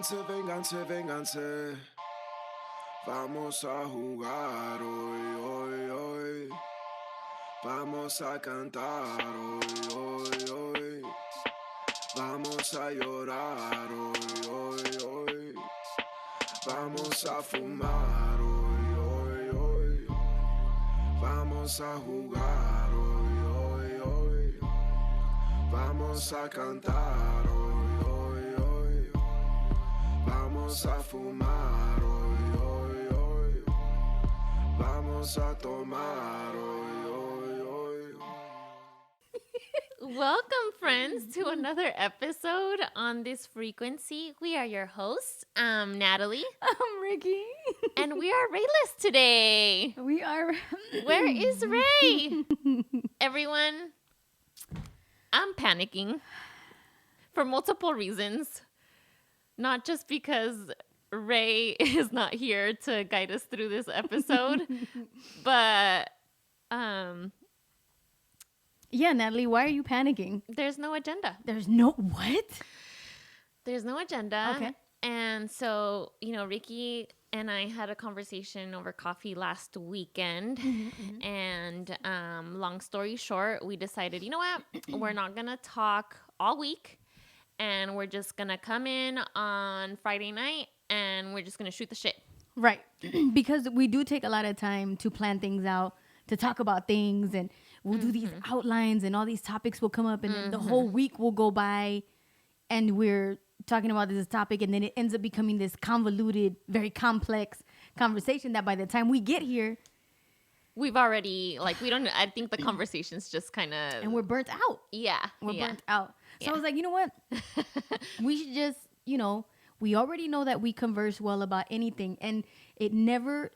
Vénganse, vénganse, vénganse. Vamos a jugar hoy, hoy, hoy. Vamos a cantar hoy, hoy, hoy. Vamos a llorar hoy, hoy, hoy. Vamos a fumar hoy, hoy, hoy. Vamos a jugar hoy, hoy, hoy. Vamos a cantar hoy, hoy, hoy. Vamos a fumar hoy, hoy, hoy. Vamos a tomar hoy, hoy, hoy. Welcome, friends, to another episode on this frequency. We are your hosts. I'm Natalie. I'm Rickie. And we are Rayless today. We are. Where is Ray? Everyone, I'm panicking for multiple reasons. Not just because Ray is not here to guide us through this episode, but Yeah, Natalie, why are you panicking? there's no agenda. There's no what? There's no agenda. Okay. And so, Rickie and I had a conversation over coffee last weekend. And long story short, we decided, you know what? We're not going to talk all week. And we're just going to come in on Friday night and we're just going to shoot the shit. Right. Because we do take a lot of time to plan things out, to talk about things, and we'll do these outlines and all these topics will come up, and then the whole week will go by and we're talking about this topic, and then it ends up becoming this convoluted, very complex conversation that by the time we get here, We've already, I think the conversation's just kind of. and we're burnt out. Yeah. We're yeah. burnt out. So Yeah. I was like, you know what? We should just, we already know that we converse well about anything. And it never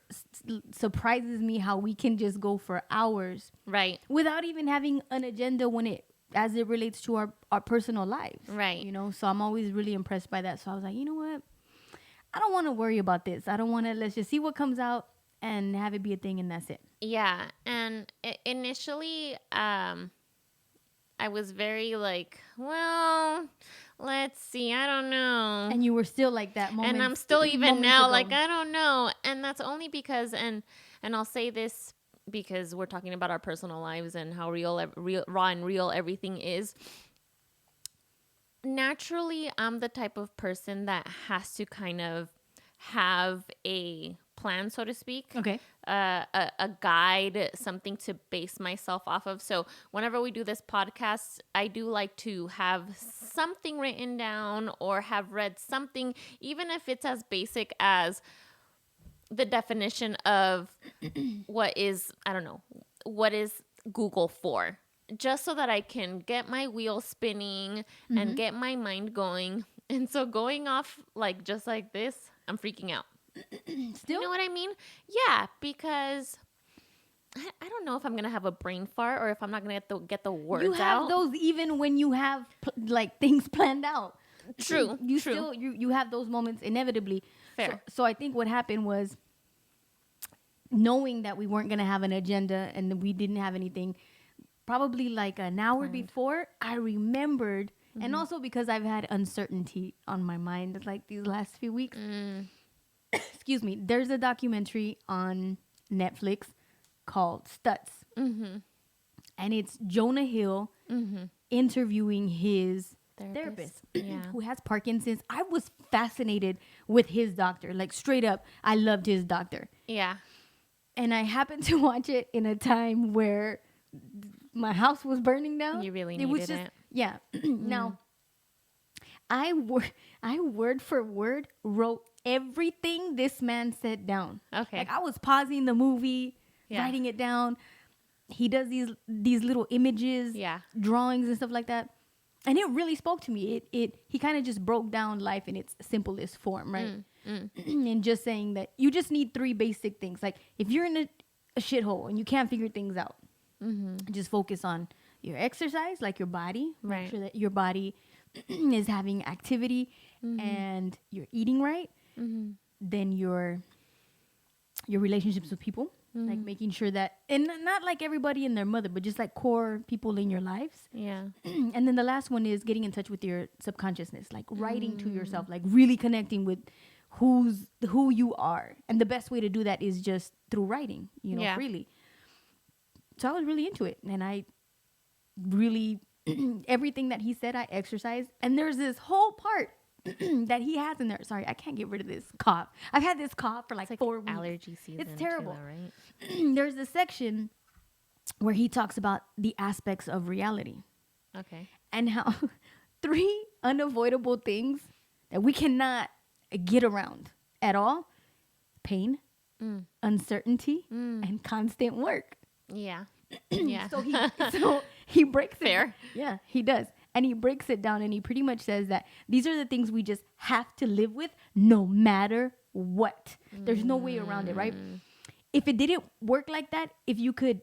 surprises me how we can just go for hours Right. without even having an agenda as it relates to our personal lives. Right. So I'm always really impressed by that. So I was like, you know what? I don't want to worry about this. I don't want to, let's just see what comes out and have it be a thing, and that's it. Yeah, and initially, I was very like, well, let's see, I don't know. And you were still like that moment. And I'm still even moments now ago. like, I don't know. And that's only because, and I'll say this because we're talking about our personal lives and how raw and real everything is. Naturally, I'm the type of person that has to kind of have a plan, so to speak. Okay. A guide, something to base myself off of. So whenever we do this podcast, I do like to have something written down or have read something, even if it's as basic as the definition of what is Google for, just so that I can get my wheels spinning and get my mind going. And so going off just like this, I'm freaking out. Still? You know what I mean? Yeah, because I don't know if I'm going to have a brain fart or if I'm not going to get the words You have out. those even when you have things planned out. True. You true. still you have those moments inevitably. Fair. So I think what happened was, knowing that we weren't going to have an agenda and we didn't have anything, probably like an hour before, I remembered, and also because I've had uncertainty on my mind these last few weeks. Excuse me. There's a documentary on Netflix called Stutz. And it's Jonah Hill interviewing his therapist Yeah. who has Parkinson's. I was fascinated with his doctor. Straight up, I loved his doctor. Yeah. And I happened to watch it in a time where my house was burning down. You really was needed it. Yeah. Now, I word for word wrote everything this man said down. Okay. I was pausing the movie, Yeah. writing it down. He does these little images, Yeah. drawings and stuff like that. And it really spoke to me. He kind of just broke down life in its simplest form, right? And just saying that you just need 3 basic things. Like if you're in a shithole and you can't figure things out, just focus on your exercise, like your body. Right. Make sure that your body is having activity and you're eating right. Then your relationships with people, Like making sure that, and not like everybody and their mother, but just like core people in your lives. Yeah. And then the last one is getting in touch with your subconsciousness, like writing to yourself, like really connecting with who you are. And the best way to do that is just through writing, freely. So I was really into it, and I really everything that he said I exercised. And there's this whole part that he has in there. Sorry, I can't get rid of this cough. I've had this cough for like 4 weeks. Allergy season. It's terrible. Too, right? There's this section where he talks about the aspects of reality. Okay. And how 3 unavoidable things that we cannot get around at all: pain, uncertainty, and constant work. Yeah. Yeah. So he breaks Fair. it. Yeah, he does. And he breaks it down, and he pretty much says that these are the things we just have to live with no matter what. There's no way around it, right? If it didn't work like that, if you could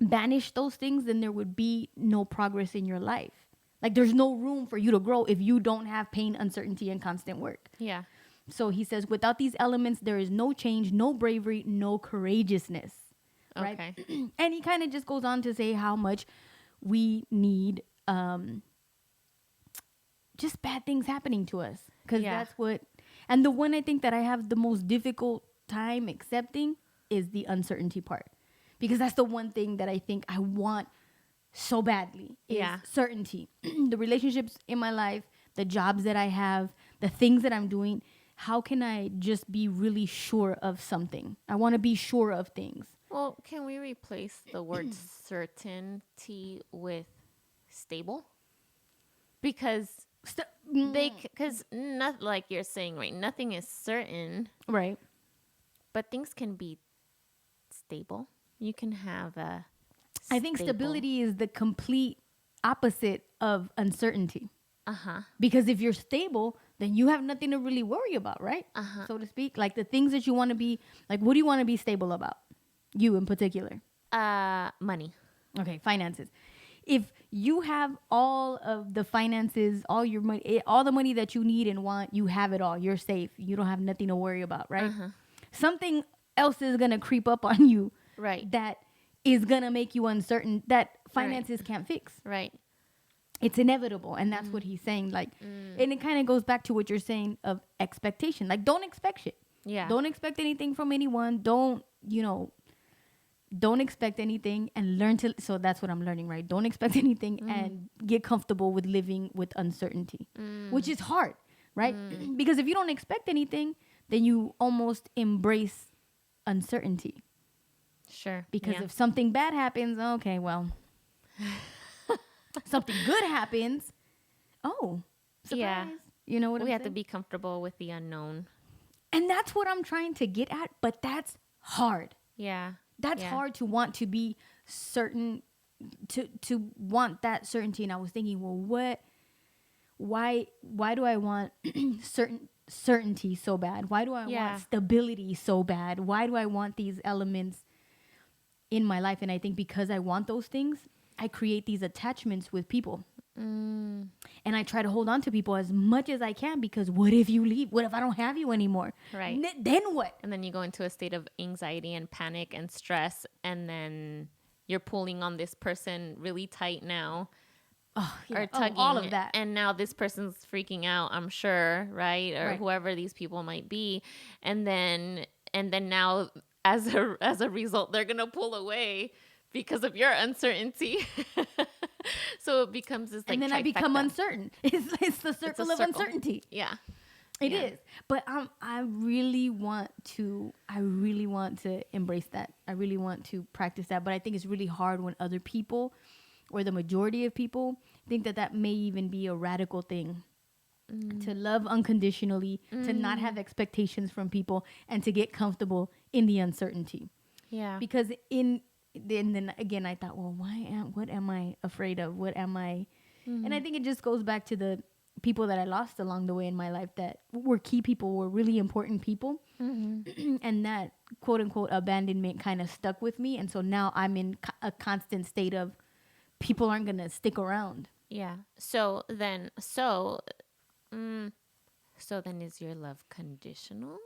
banish those things, then there would be no progress in your life. Like there's no room for you to grow if you don't have pain, uncertainty, and constant work. Yeah. So he says, without these elements, there is no change, no bravery, no courageousness. Right? Okay. And he kind of just goes on to say how much we need just bad things happening to us. Because that's what, and the one I think that I have the most difficult time accepting is the uncertainty part. Because that's the one thing that I think I want so badly is certainty. The relationships in my life, the jobs that I have, the things that I'm doing. How can I just be really sure of something? I want to be sure of things. Well, can we replace the word certainty with stable? Because not like you're saying, right? Nothing is certain, right? But things can be stable. You can have a. I think stability is the complete opposite of uncertainty. Because if you're stable, then you have nothing to really worry about, right? So to speak, like the things that you want to be, like what do you want to be stable about? You in particular. Money. Okay, finances. If you have all of the finances, all your money, all the money that you need and want, you have it all. You're safe. You don't have nothing to worry about, right? Something else is going to creep up on you. Right. That is going to make you uncertain that finances can't fix. Right. It's inevitable. And that's what he's saying. Like, and it kind of goes back to what you're saying of expectation. Like, don't expect shit. Yeah. Don't expect anything from anyone. Don't expect anything and learn to. So that's what I'm learning, right? Don't expect anything and get comfortable with living with uncertainty, which is hard, right? Because if you don't expect anything, then you almost embrace uncertainty. Sure. Because if something bad happens, okay, well, something good happens. Oh, surprise. Yeah. You know what we I'm have saying? to be comfortable with the unknown. And that's what I'm trying to get at, but that's hard. Yeah. That's hard to want to be certain, to want that certainty. And I was thinking, well, why do I want certainty so bad? Why do I want stability so bad? Why do I want these elements in my life? And I think because I want those things, I create these attachments with people. And I try to hold on to people as much as I can, because what if you leave? What if I don't have you anymore? Right. Then what? And then you go into a state of anxiety and panic and stress, and then you're pulling on this person really tight now. Or tugging. All of that. And now this person's freaking out, I'm sure, right? Or whoever these people might be. And then now as a result, they're going to pull away because of your uncertainty. So it becomes this like, and then I become uncertain. It's the circle of uncertainty. Yeah. It is. But I really want to embrace that. I really want to practice that. But I think it's really hard when other people, or the majority of people, think that may even be a radical thing. To love unconditionally, to not have expectations from people, and to get comfortable in the uncertainty. Yeah. Because then again, I thought, well, what am I afraid of? What am I? And I think it just goes back to the people that I lost along the way in my life that were key people, were really important people. And that quote unquote abandonment kind of stuck with me. And so now I'm in a constant state of people aren't going to stick around. Yeah. So then is your love conditional?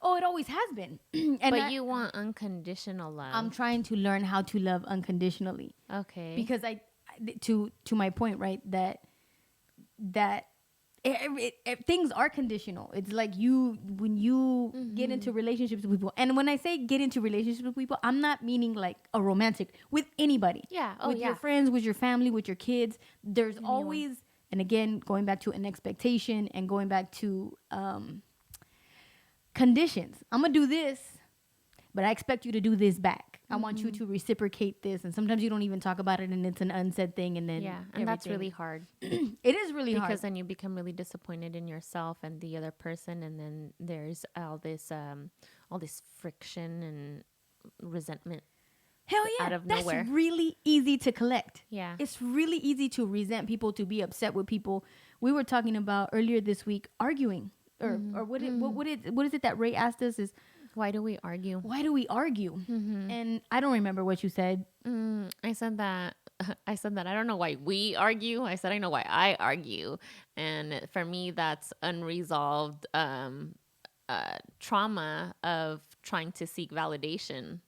Oh, it always has been. But you want unconditional love. I'm trying to learn how to love unconditionally. Okay. Because to my point, right? That things are conditional. It's like when you get into relationships with people, and when I say get into relationships with people, I'm not meaning like a romantic with anybody. Yeah. Oh, with yeah. your friends, with your family, with your kids. There's always, and again, going back to an expectation and going back to conditions. I'm gonna do this, but I expect you to do this back. I want you to reciprocate this. And sometimes you don't even talk about it, and it's an unsaid thing. And then and that's really hard. It is really hard. Because then you become really disappointed in yourself and the other person. And then there's all this friction and resentment. Hell yeah. Out of That's nowhere. really easy to collect. Yeah. It's really easy to resent people, to be upset with people. We were talking about earlier this week arguing. Or what is it that Ray asked us is, why do we argue? why do we argue? And I don't remember what you said. I said that I don't know why we argue. I said I know why I argue. And for me, that's unresolved trauma of trying to seek validation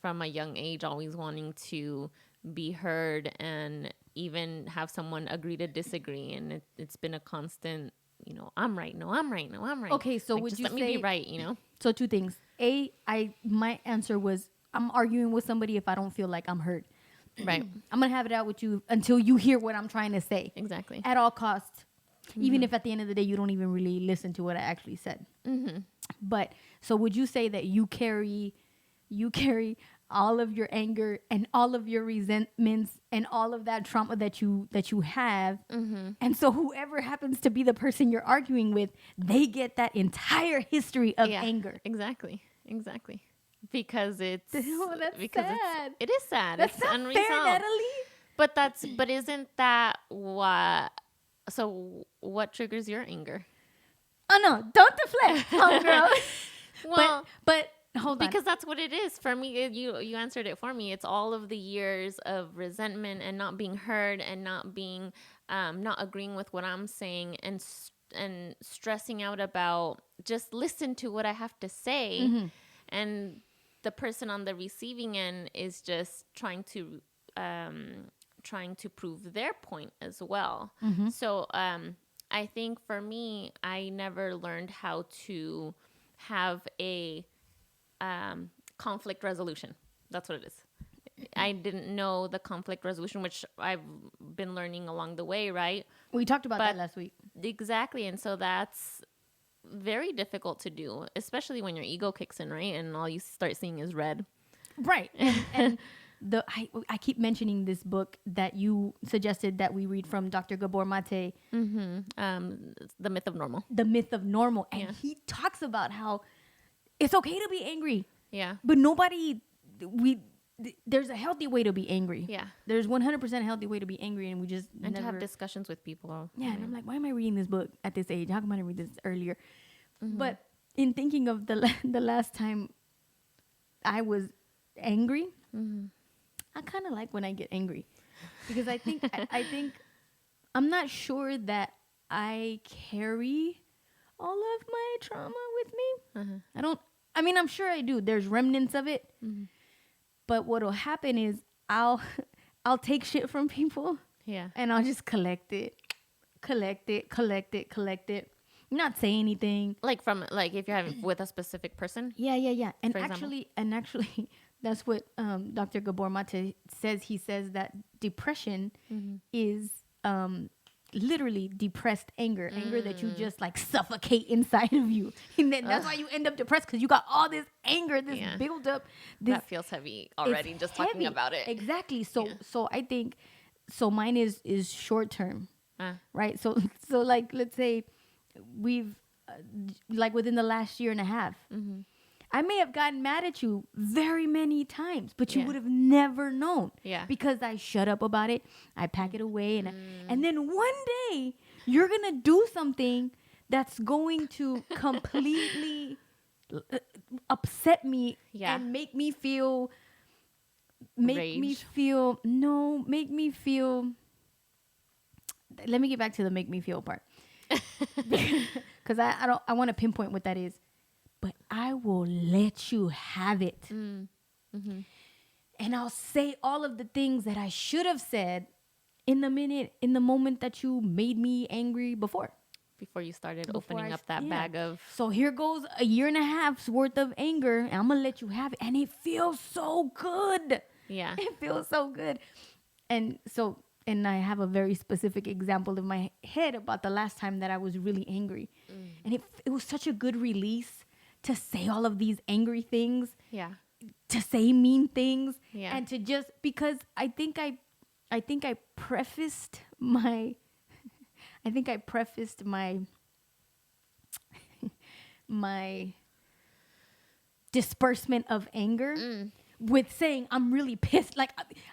from a young age, always wanting to be heard and even have someone agree to disagree. And it's been a constant, I'm right. No, I'm right. No, I'm right. Okay, so like, would just you let say... me be right, So two things. My answer was, I'm arguing with somebody if I don't feel like I'm heard. Right. I'm going to have it out with you until you hear what I'm trying to say. Exactly. At all costs. Even if at the end of the day, you don't even really listen to what I actually said. But so would you say that you carry all of your anger and all of your resentments and all of that trauma that you have, and so whoever happens to be the person you're arguing with, they get that entire history of anger? Exactly. Because it's That's sad. It is sad. That's it's not unresolved. fair, Natalie. But isn't that what? So what triggers your anger? Oh no! Don't deflect, homegirl. Well, but hold on. Because that's what it is for me. You answered it for me. It's all of the years of resentment and not being heard and not being, not agreeing with what I'm saying and stressing out about just listen to what I have to say. And the person on the receiving end is just trying to prove their point as well. So I think for me, I never learned how to have a conflict resolution. That's what it is. I didn't know the conflict resolution, which I've been learning along the way, right? We talked about that last week. Exactly. And so that's very difficult to do, especially when your ego kicks in, right? And all you start seeing is red. Right. And I keep mentioning this book that you suggested that we read from Dr. Gabor Mate. The Myth of Normal. The Myth of Normal. And he talks about how it's okay to be angry. Yeah. But there's a healthy way to be angry. Yeah. There's 100% a healthy way to be angry, and we just and never... to have discussions with people. Yeah, and I'm like, why am I reading this book at this age? How come I didn't read this earlier? But in thinking of the last time I was angry, I kind of like when I get angry, because I think I'm not sure that I carry all of my trauma with me. I'm sure I do. There's remnants of it. But what'll happen is I'll take shit from people. Yeah. And I'll just collect it. Not say anything. Like if you're having with a specific person. Yeah. And actually, that's what Dr. Gabor Mate says. He says that depression is literally depressed anger that you just like suffocate inside of you. And that's why you end up depressed, because you got all this anger, this build up. That feels heavy already just talking about it. Exactly. So I think, so mine is short term, right? So like, let's say we've like within the last year and a half, I may have gotten mad at you very many times, but you would have never known. Yeah. Because I shut up about it. I pack it away. And then one day you're going to do something that's going to completely upset me and make me feel, let me get back to the make me feel part. Because I want to pinpoint what that is. but I will let you have it. Mm-hmm. And I'll say all of the things that I should have said in the moment that you made me angry before. Before you started Before opening I up that bag of... So here goes a year and a half's worth of anger, and I'm gonna let you have it, and it feels so good. Yeah. It feels so good. And so, and I have a very specific example in my head about the last time that I was really angry, and it was such a good release to say all of these angry things, Yeah. to say mean things, Yeah. and to just, because I think I prefaced my my disbursement of anger with saying I'm really pissed, like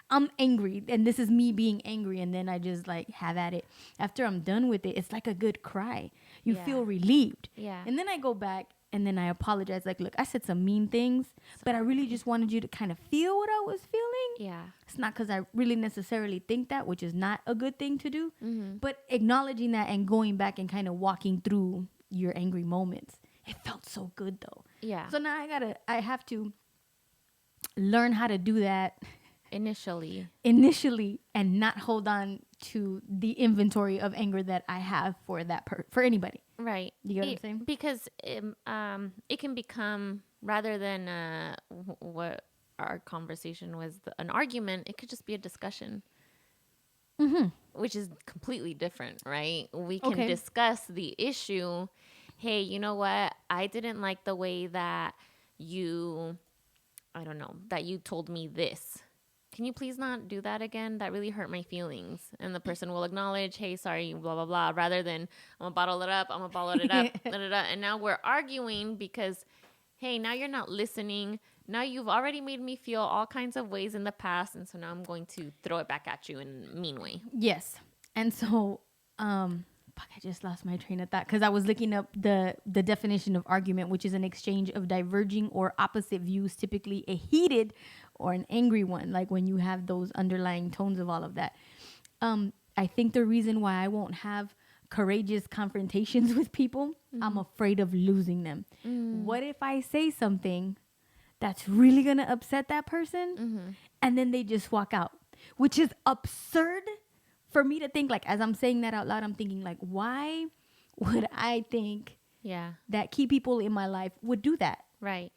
I'm angry, and this is me being angry, and then I just like have at it. After I'm done with it, it's like a good cry. You Yeah. feel relieved. Yeah. And then I go back and then I apologize, like, look, I said some mean things, but I really just wanted you to kind of feel what I was feeling. Yeah. It's not because I really necessarily think that, which is not a good thing to do, but acknowledging that and going back and kind of walking through your angry moments. It felt so good though. Yeah. So now I have to learn how to do that Initially. and not hold on to the inventory of anger that I have for for anybody. Right. You get what I'm saying? Because it can become, rather than what our conversation was, an argument, it could just be a discussion. Which is completely different, right? We can discuss the issue. Hey, you know what? I didn't like the way that you told me this. Can you please not do that again? That really hurt my feelings. And the person will acknowledge, hey, sorry, blah, blah, blah, rather than I'm going to bottle it up, da, da, da. And now we're arguing because, hey, now you're not listening. Now you've already made me feel all kinds of ways in the past. And so now I'm going to throw it back at you in a mean way. Yes. And so, I just lost my train of thought because I was looking up the definition of argument, which is an exchange of diverging or opposite views, typically a heated or an angry one, like when you have those underlying tones of all of that. I think the reason why I won't have courageous confrontations with people, I'm afraid of losing them. What if I say something that's really going to upset that person and then they just walk out, which is absurd for me to think. Like, as I'm saying that out loud, I'm thinking like, why would I think that key people in my life would do that? Right?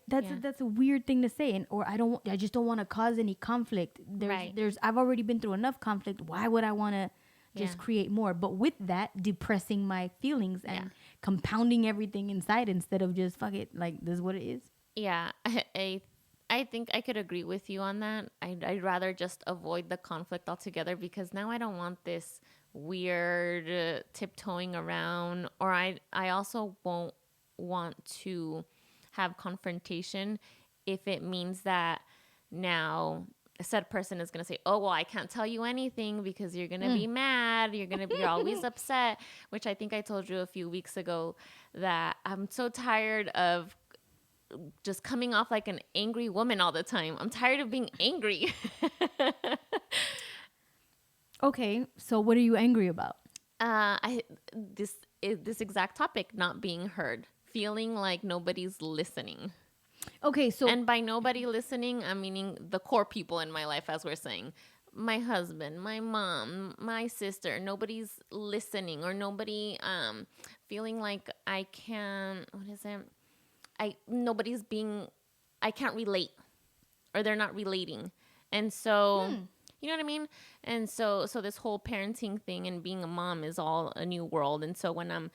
That's a weird thing to say. And or I just don't want to cause any conflict. I've already been through enough conflict. Why would I want to just create more? But with that, depressing my feelings and compounding everything inside instead of just fuck it, like this is what it is. Yeah. I think I could agree with you on that. I'd rather just avoid the conflict altogether, because now I don't want this weird tiptoeing around, or I also won't want to have confrontation if it means that now a said person is going to say, oh, well, I can't tell you anything because you're going to be mad. You're always upset, which I think I told you a few weeks ago that I'm so tired of just coming off like an angry woman all the time. I'm tired of being angry. Okay, so what are you angry about? This exact topic, not being heard, feeling like nobody's listening. Okay, so and by nobody listening, I'm meaning the core people in my life, as we're saying. My husband, my mom, my sister, nobody's listening, or nobody feeling like I can't, I can't relate, or they're not relating. And so, you know what I mean? And so this whole parenting thing and being a mom is all a new world. And so when I'm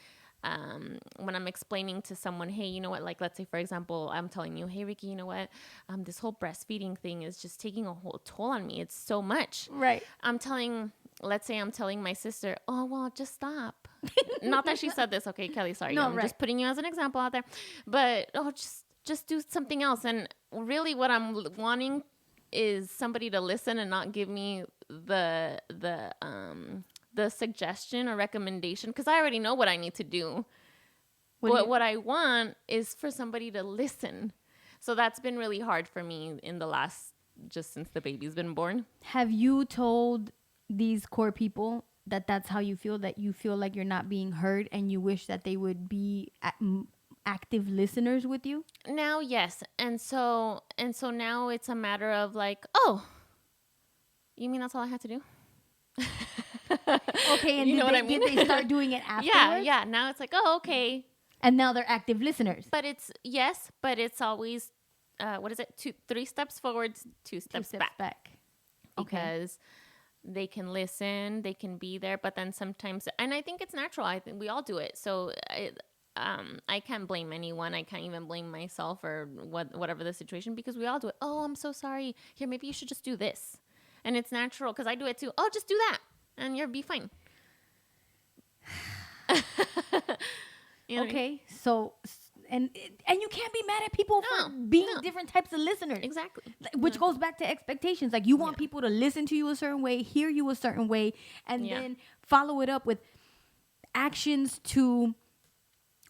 explaining to someone, hey, you know what, like, let's say, for example, I'm telling you, hey, Rickie, you know what, this whole breastfeeding thing is just taking a whole toll on me. It's so much. Right. Let's say I'm telling my sister, oh, well, just stop. Not that she said this. Okay, Kelly, sorry. No, I'm just putting you as an example out there. But, just do something else. And really what I'm wanting is somebody to listen and not give me the suggestion or recommendation, because I already know what I need to do. What I want is for somebody to listen. So that's been really hard for me in the last, just since the baby's been born. Have you told these core people that that's how you feel, that you feel like you're not being heard and you wish that they would be active listeners with you? Now, yes. And so now it's a matter of like, oh, you mean that's all I had to do? Okay, and You know what I mean? did they start doing it afterwards? Yeah. Now it's like, oh, okay. And now they're active listeners. But it's always, what is it? 3 steps forward, 2 steps back. Okay. Because they can listen, they can be there, but then sometimes, and I think it's natural. I think we all do it. So I can't blame anyone. I can't even blame myself or whatever the situation, because we all do it. Oh, I'm so sorry. Here, maybe you should just do this. And it's natural because I do it too. Oh, just do that and you'll be fine. You know Okay, so and you can't be mad at people for being different types of listeners. Exactly. Which goes back to expectations. Like, you want people to listen to you a certain way, hear you a certain way, and then follow it up with actions to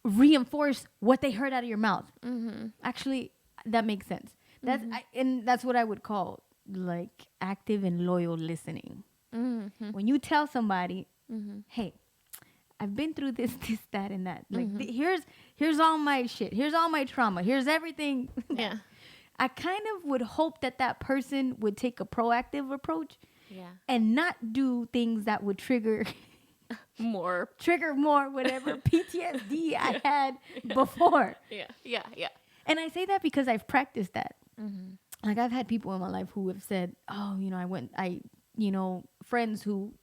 reinforce what they heard out of your mouth. Mm-hmm. Actually, that makes sense. That's and that's what I would call like active and loyal listening. Mm-hmm. When you tell somebody, hey, I've been through this, that, and that. Like, here's all my shit. Here's all my trauma. Here's everything. Yeah. I kind of would hope that person would take a proactive approach. Yeah. And not do things that would trigger more whatever PTSD I had before. Yeah. And I say that because I've practiced that. Mm-hmm. Like, I've had people in my life who have said, oh, friends who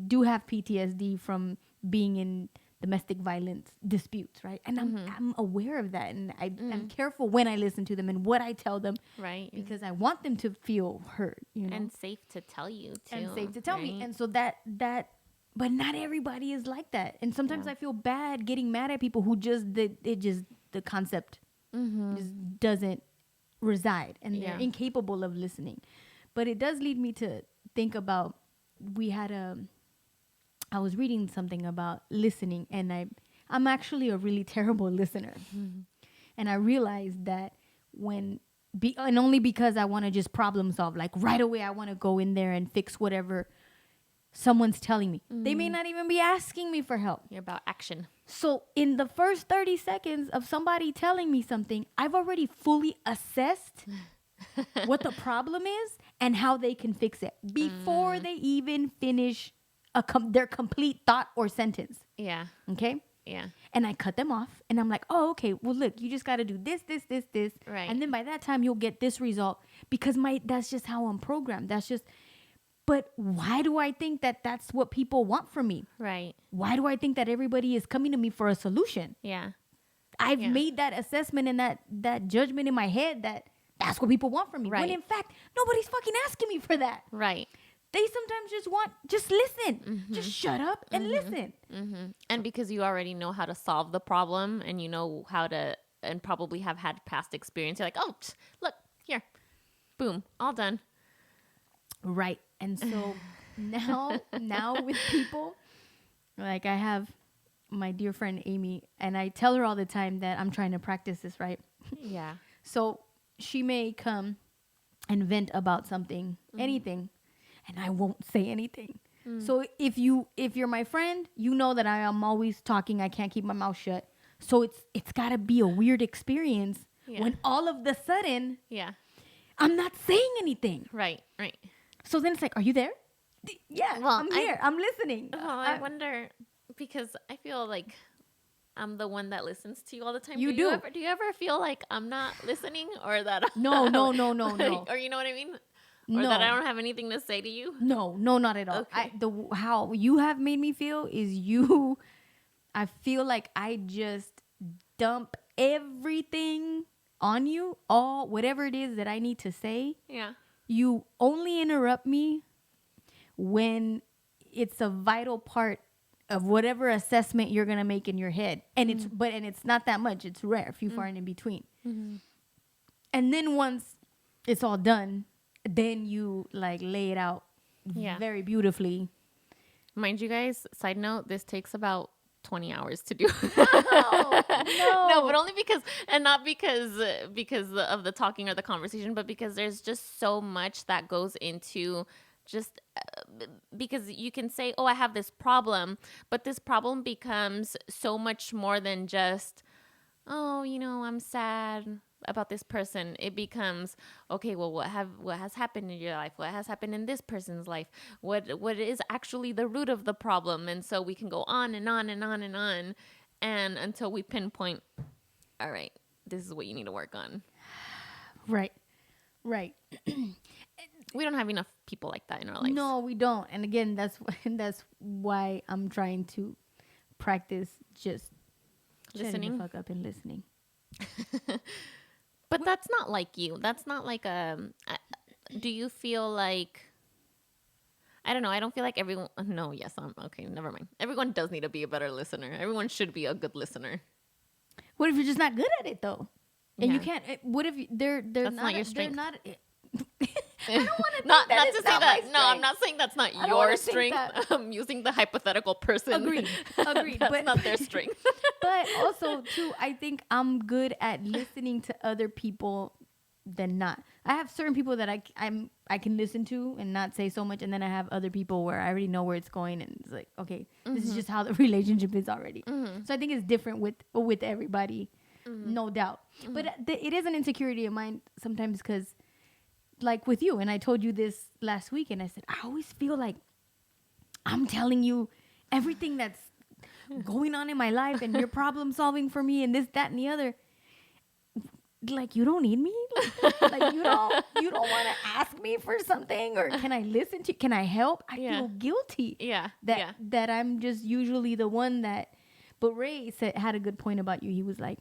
do have PTSD from being in domestic violence disputes, right? And I'm aware of that, and I'm careful when I listen to them and what I tell them, right? Because I want them to feel heard, and safe to tell you too, and safe to tell me. And so that, but not everybody is like that, and sometimes I feel bad getting mad at people who the concept just doesn't reside, and they're incapable of listening. But it does lead me to think about, I was reading something about listening, and I'm actually a really terrible listener. Mm-hmm. And I realized that and only because I want to just problem solve, like right away I want to go in there and fix whatever someone's telling me. Mm-hmm. They may not even be asking me for help. You're about action. So in the first 30 seconds of somebody telling me something, I've already fully assessed what the problem is and how they can fix it before they even finish their complete thought or sentence. Yeah. Okay? Yeah. And I cut them off, and I'm like, oh, okay, well, look, you just got to do this. Right. And then by that time, you'll get this result, because that's just how I'm programmed. But why do I think that that's what people want from me? Right. Why do I think that everybody is coming to me for a solution? Yeah. I've made that assessment and that judgment in my head that that's what people want from me. Right. When in fact, nobody's fucking asking me for that. Right. They sometimes just listen. Mm-hmm. Just shut up and listen. Mm-hmm. And because you already know how to solve the problem, and you know how to, and probably have had past experience, you're like, oh, look, here, boom, all done. Right. And so now with people, like, I have my dear friend Amy, and I tell her all the time that I'm trying to practice this, right? Yeah. So she may come and vent about something, anything, and I won't say anything. So if you're my friend, you know that I am always talking. I can't keep my mouth shut. So it's got to be a weird experience when all of the sudden, I'm not saying anything. Right. So then it's like, are you there? Yeah, well, I'm here. I'm listening. Well, I wonder, because I feel like I'm the one that listens to you all the time. Do you ever feel like I'm not listening, or that No. Or you know what I mean? Or that I don't have anything to say to you? No, not at all. Okay. How you have made me feel is I feel like I just dump everything on you, whatever it is that I need to say. Yeah. You only interrupt me when it's a vital part of whatever assessment you're going to make in your head. And it's not that much. It's rare, few far and in between. Mm-hmm. And then once it's all done, then you like lay it out very beautifully. Mind you guys, side note, this takes about 20 hours to do. No, but only because, and not because of the talking or the conversation, but because there's just so much that goes into just because you can say, oh, I have this problem, but this problem becomes so much more than just, oh, I'm sad about this person, it becomes, okay, well, what has happened in your life? What has happened in this person's life? What is actually the root of the problem? And so we can go on and on and on and on, and until we pinpoint, all right, this is what you need to work on. Right. We don't have enough people like that in our lives. No, we don't. And again, that's why I'm trying to practice just Listening. shutting the fuck up and listening. But that's not like you. That's not like do you feel like, I don't know. I don't feel like everyone. No, yes, okay. Never mind. Everyone does need to be a better listener. Everyone should be a good listener. What if you're just not good at it though? And Yeah. you can't. What if they're That's not not your strength. They're not. I don't want to Not that to is say not that. my No, I'm strength. not saying that's not don't your wanna think strength. that. I'm using the hypothetical person. Agreed. That's But not their strength. But also too, I think I'm good at listening to other people than not. I have certain people that I can listen to and not say so much, and then I have other people where I already know where it's going, and it's like, okay, this is just how the relationship is already. So I think it's different with everybody, no doubt. But it is an insecurity of mine sometimes because, like with you, and I told you this last week, and I said I always feel like I'm telling you everything that's going on in my life, and you're problem solving for me, and this, that, and the other. Like, you don't need me? Like you don't want to ask me for something, or can I listen to? Can I help? I feel guilty. Yeah. That I'm just usually the one that. But Ray had a good point about you. He was like,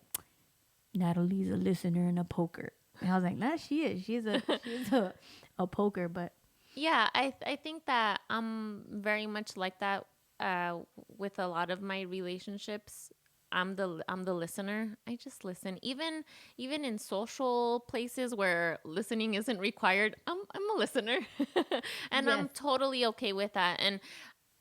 Natalie's a listener and a poker. And I was like, nah, she is. She's a poker, but. Yeah, I think that I'm very much like that with a lot of my relationships. I'm the listener. I just listen. Even in social places where listening isn't required, I'm a listener. And Yes. I'm totally okay with that.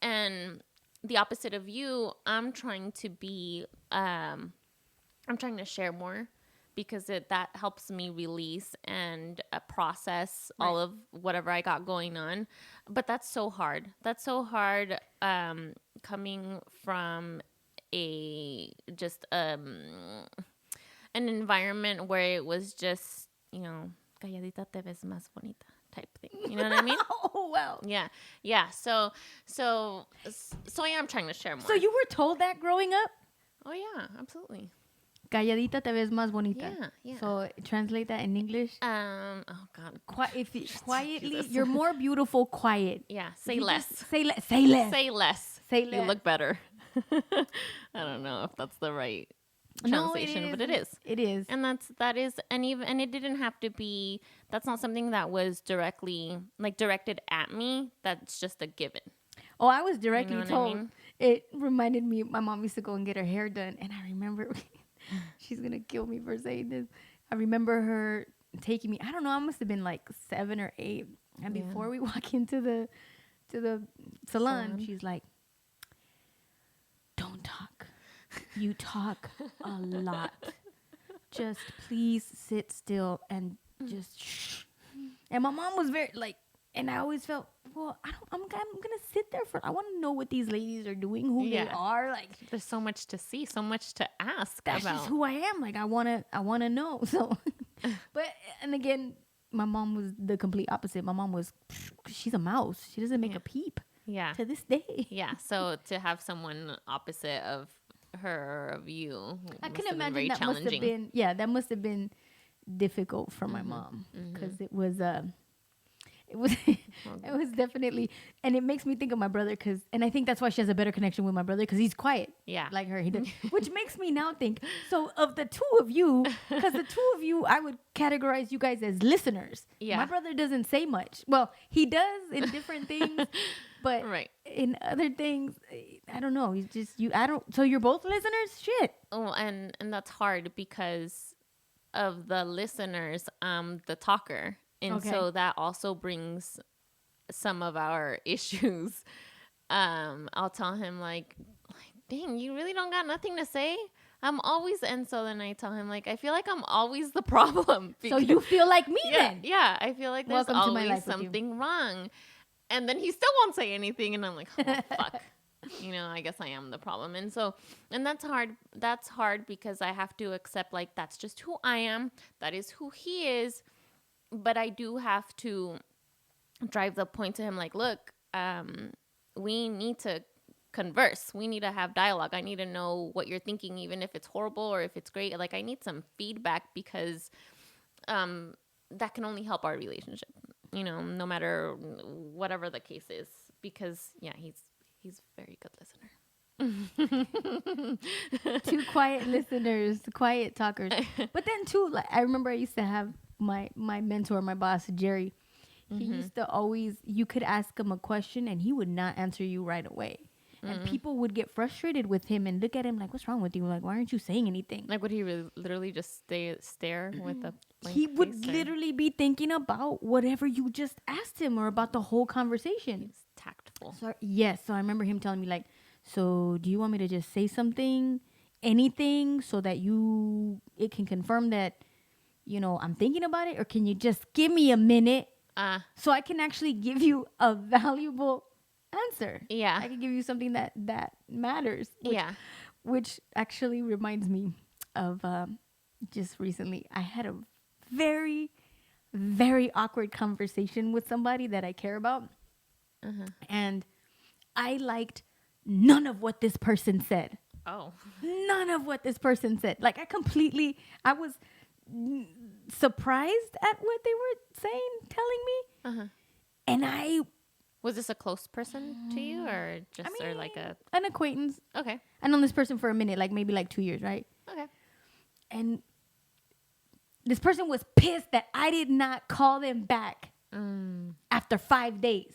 And the opposite of you, I'm trying to be I'm trying to share more, because that helps me release and process all of whatever I got going on. But that's so hard. That's so hard coming from an environment where it was just, calladita te ves más bonita type thing. You know what I mean? Oh, well. Yeah. So I am trying to share more. So you were told that growing up? Oh yeah, absolutely. Calladita te ves más bonita. Yeah. So translate that in English. Oh God. Quietly, Jesus. you're more beautiful quiet. Yeah. Say You less. just Say less. Say less. Say less. Say You less. look better. I don't know if that's the right translation, but it is. It is. And and it didn't have to be. That's not something that was directly directed at me. That's just a given. Oh, I was directly You know what I told. mean? It reminded me. My mom used to go and get her hair done, and I remember. She's gonna kill me for saying this. I remember her taking me. I don't know. I must have been like 7 or 8. And before we walk into the salon, she's like, "Don't talk. You talk a lot. Just please sit still and just shh." And my mom was very and I always felt, well, I'm gonna sit there I want to know what these ladies are doing, who they are. There's so much to see, so much to ask that's about. just who I am. I wanna know. So, and again, my mom was the complete opposite. My mom was, she's a mouse. She doesn't make a peep. Yeah. To this day. Yeah. So to have someone opposite of her or of you, I can must have been imagine very that must have challenging. been, that must have been difficult for my mom, because it was it was definitely, and it makes me think of my brother, and I think that's why she has a better connection with my brother, because he's quiet, like her. He does, which makes me now think. So of the two of you, because the two of you, I would categorize you guys as listeners. Yeah. My brother doesn't say much. Well, he does in different things, but in other things, I don't know. He's just you. I don't. So you're both listeners. Shit. Oh, and that's hard because of the listeners, the talker. And so that also brings some of our issues. I'll tell him like, dang, you really don't got nothing to say? I'm always, and so then I tell him I feel like I'm always the problem. So you feel like me then? Yeah, I feel like there's Welcome to my always life with you. something wrong. And then he still won't say anything, and I'm like, oh, fuck. I guess I am the problem. And that's hard. That's hard because I have to accept, like, that's just who I am. That is who he is. But I do have to drive the point to him, like, look, we need to converse. We need to have dialogue. I need to know what you're thinking, even if it's horrible or if it's great. Like, I need some feedback because that can only help our relationship, no matter whatever the case is. Because, yeah, he's a very good listener. Two quiet listeners, quiet talkers. But then, too, like, I remember I used to have my mentor, my boss, Jerry. He used to always, you could ask him a question and he would not answer you right away. And people would get frustrated with him and look at him like, what's wrong with you? Like, why aren't you saying anything? Like, would he literally just stare with a blank He would face, or? literally be thinking about whatever you just asked him or about the whole conversation. He's tactful. So, yes. So I remember him telling me, like, so do you want me to just say something, anything, so that it can confirm that, I'm thinking about it? Or can you just give me a minute so I can actually give you a valuable answer? Yeah. I can give you something that matters. Yeah. Which actually reminds me of just recently, I had a very, very awkward conversation with somebody that I care about. And I liked none of what this person said. Oh. None of what this person said. Like, I was surprised at what they were saying, telling me. And was this a close person to you, or just or like an acquaintance? Okay. I known this person for a minute, like maybe like 2 years, right? Okay. And this person was pissed that I did not call them back after 5 days.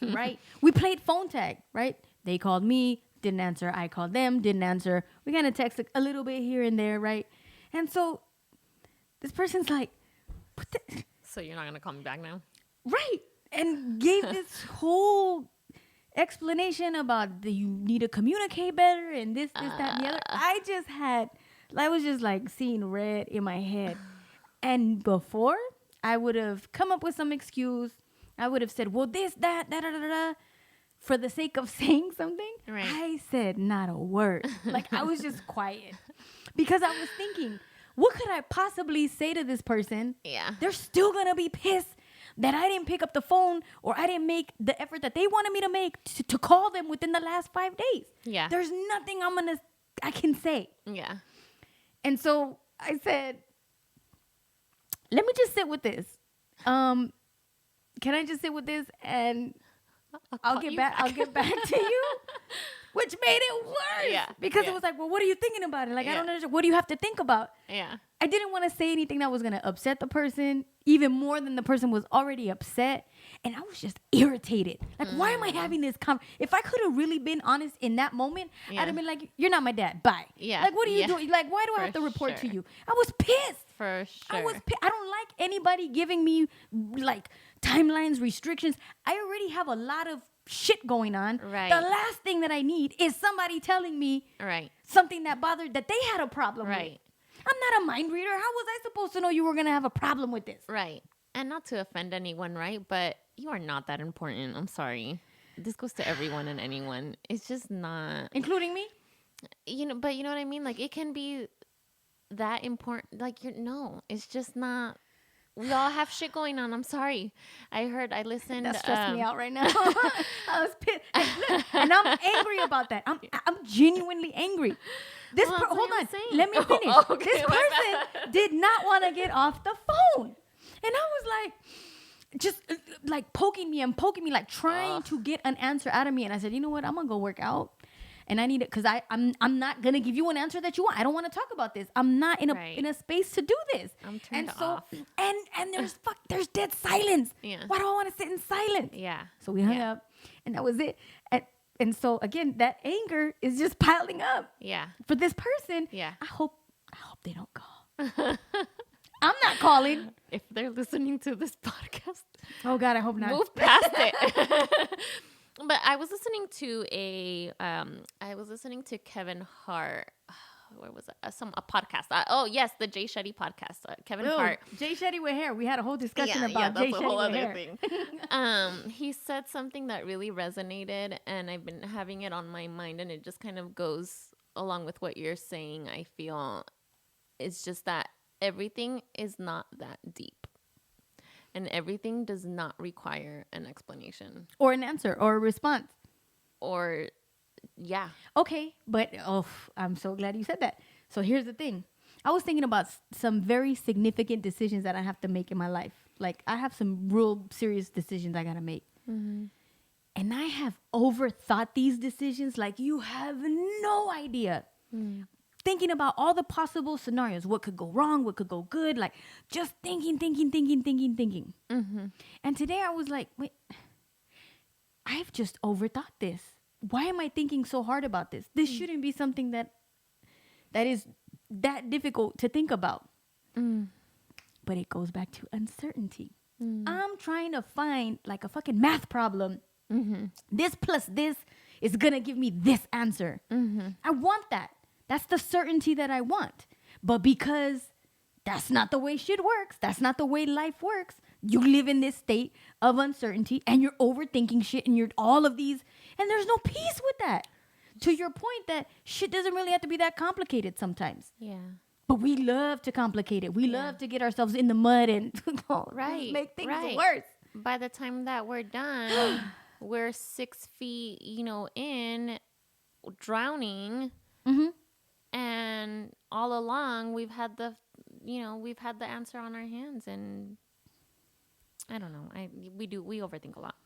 Right? We played phone tag, right? They called me, didn't answer. I called them, didn't answer. We kind of texted a little bit here and there, right? And so this person's like, so you're not going to call me back now? Right. And gave this whole explanation about you need to communicate better and this, that, and the other. I was just like seeing red in my head. And before, I would have come up with some excuse. I would have said, well, this, that, da, da, da, da, for the sake of saying something. Right. I said not a word. Like, I was just quiet. Because I was thinking, what could I possibly say to this person? Yeah. They're still going to be pissed that I didn't pick up the phone or I didn't make the effort that they wanted me to make to call them within the last 5 days. Yeah. There's nothing I can say. Yeah. And so I said, let me just sit with this. Can I just sit with this and I'll get back to you? Which made it worse. Yeah. Because it was like, well, what are you thinking about it? Like, I Yeah. don't understand. What do you have to think about? Yeah. I didn't want to say anything that was going to upset the person even more than the person was already upset. And I was just irritated. Like, why am I having this If I could have really been honest in that moment, I'd have been like, you're not my dad. Bye. Yeah. Like, what are you doing? Like, why do I For have to report to sure. you? I was pissed. For sure. I don't like anybody giving me like timelines, restrictions. I already have a lot of shit going on. Right. The last thing that I need is somebody telling me Right. something that they had a problem with. Right. I'm not a mind reader. How was I supposed to know you were going to have a problem with this? Right. And not to offend anyone, right? But you are not that important. I'm sorry. This goes to everyone and anyone. It's just not. Including me? But you know what I mean? Like, it can be that important. Like, it's just not. We all have shit going on. I'm sorry. I listened. That stressed me out right now. I was pissed. And I'm angry about that. I'm genuinely angry. Hold on. Let me finish. Okay, This person did not want to get off the phone. And I was like, just like poking me, like trying to get an answer out of me. And I said, you know what? I'm going to go work out. And I need it because I'm not going to give you an answer that you want. I don't want to talk about this. I'm not in a space to do this. I'm turned and so, off. And there's dead silence. Yeah. Why do I want to sit in silence? Yeah. So we hung up and that was it. And so again, that anger is just piling up. Yeah. For this person. Yeah. I hope they don't call. I'm not calling. If they're listening to this podcast. Oh God, I hope not. Move past it. But I was listening to Kevin Hart. where was it? A podcast. Oh yes, the Jay Shetty podcast. Kevin Hart. Jay Shetty with hair. We had a whole discussion about that's Jay a Shetty whole with other hair. thing. He said something that really resonated, and I've been having it on my mind, and it just kind of goes along with what you're saying. I feel it's just that everything is not that deep, and everything does not require an explanation Or an answer or a response. or yeah. Okay, but I'm so glad you said that. So here's the thing. I was thinking about some very significant decisions that I have to make in my life. Like, I have some real serious decisions I got to make. Mm-hmm. And I have overthought these decisions like you have no idea. Mm. Thinking about all the possible scenarios. What could go wrong? What could go good? Like, just thinking. Mm-hmm. And today I was like, wait, I've just overthought this. Why am I thinking so hard about this? This shouldn't be something that is that difficult to think about. Mm. But it goes back to uncertainty. Mm. I'm trying to find like a fucking math problem. Mm-hmm. This plus this is going to give me this answer. Mm-hmm. I want that. That's the certainty that I want. But because that's not the way shit works, that's not the way life works, you live in this state of uncertainty and you're overthinking shit and you're all of these, and there's no peace with that. To your point that shit doesn't really have to be that complicated sometimes. Yeah. But we love to complicate it. We love to get ourselves in the mud and make things worse. By the time that we're done, we're 6 feet, in, drowning. Mm-hmm. And all along, we've had the answer on our hands, and I don't know. We overthink a lot.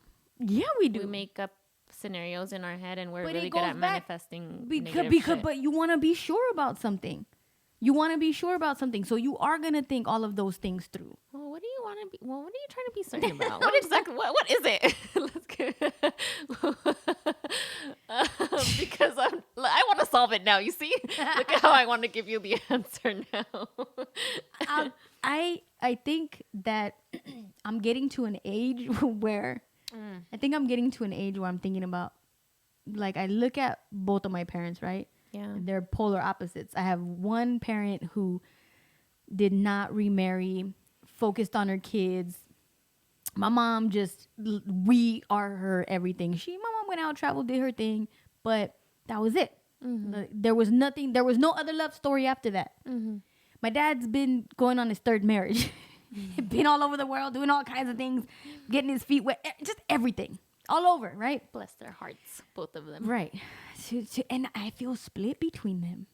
Yeah, we do. We make up scenarios in our head, and we're But really it good goes at back manifesting because shit. but you want to be sure about something. So you are gonna think all of those things through. Well, what do you want to be? Well, what are you trying to be certain about? What exactly? What is it? Let's get because I want to solve it now. You see, look at how I want to give you the answer now. I think that I'm getting to an age where I'm thinking about, like, I look at both of my parents, right? Yeah. They're polar opposites. I have one parent who did not remarry, focused on her kids. My mom we are her everything. My mom went out, traveled, did her thing, but that was it. Mm-hmm. There was no other love story after that. Mm-hmm. My dad's been going on his third marriage. Been all over the world, doing all kinds of things, getting his feet wet, just everything. All over, right? Bless their hearts, both of them. Right. And I feel split between them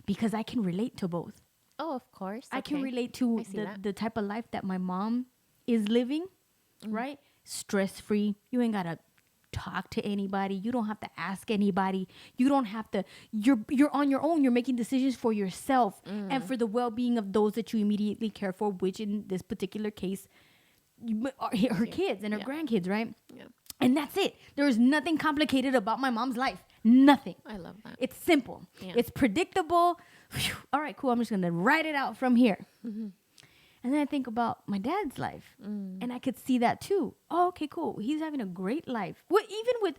because I can relate to both. Oh, of course. I can relate to the type of life that my mom is living, right? Stress-free. You ain't got to talk to anybody. You don't have to ask anybody. You don't have to. You're on your own. You're making decisions for yourself and for the well-being of those that you immediately care for, which in this particular case, her kids and her grandkids, right? Yeah. And that's it. There is nothing complicated about my mom's life. Nothing. I love that. It's simple. Yeah. It's predictable. Whew. All right, cool. I'm just going to write it out from here. Mm-hmm. And then I think about my dad's life. And I could see that too. Oh, okay, cool. He's having a great life. Well, even with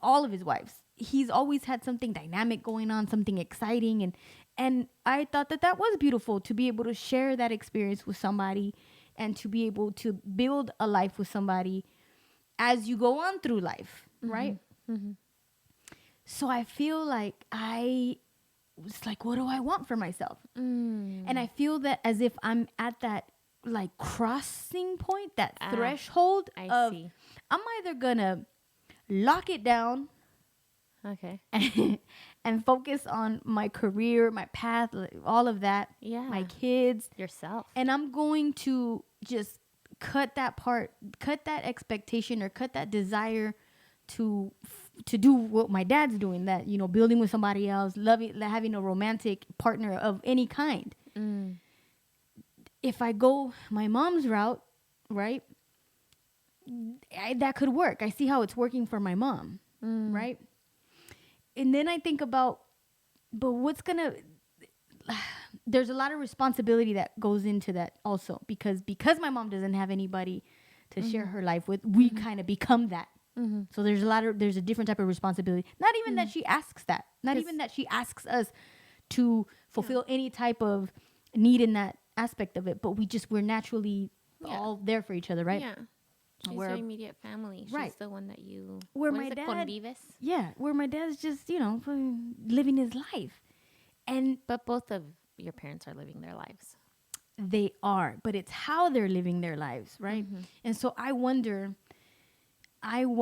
all of his wives, he's always had something dynamic going on, something exciting. And I thought that was beautiful to be able to share that experience with somebody and to be able to build a life with somebody as you go on through life, right? Mm-hmm. So I feel like I was like, what do I want for myself? And I feel that as if I'm at that like crossing point, that threshold of see. I'm either gonna lock it down, okay, and focus on my career, my path, all of that, my kids, yourself, and I'm going to just cut that expectation or cut that desire to do what my dad's doing, that, building with somebody else, having a romantic partner of any kind. If I go my mom's route, right, that could work. I see how it's working for my mom, right? And then I think about, but there's a lot of responsibility that goes into that also, because my mom doesn't have anybody to share her life with. We kind of become that. So there's a different type of responsibility. Not even that she asks that. Not even that she asks us to fulfill any type of need in that aspect of it. But we're naturally all there for each other, right? Yeah. She's your immediate family. She's the one that you... Where my dad... Convives? Yeah. Where my dad's just, living his life. But both of your parents are living their lives. They are. But it's how they're living their lives, right? And so I wonder... I'm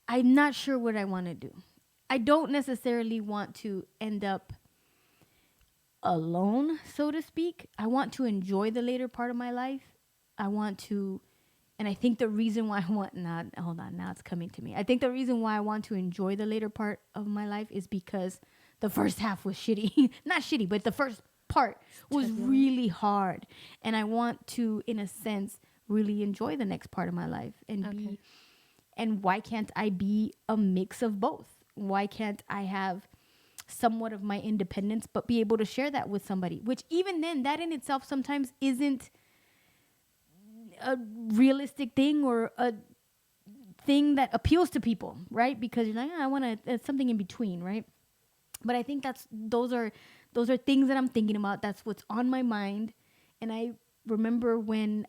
not sure what I want to do. I don't necessarily want to end up alone, so to speak. I want to enjoy the later part of my life. And I think the reason why now it's coming to me. I think the reason why I want to enjoy the later part of my life is because the first half was shitty. Not shitty, but the first part was really hard. And I want to, in a sense, really enjoy the next part of my life and why can't I be a mix of both? Why can't I have somewhat of my independence but be able to share that with somebody, which even then that in itself sometimes isn't a realistic thing or a thing that appeals to people, right? Because you're like, I want to something in between, right? But I think those are things that I'm thinking about. That's what's on my mind. And I remember when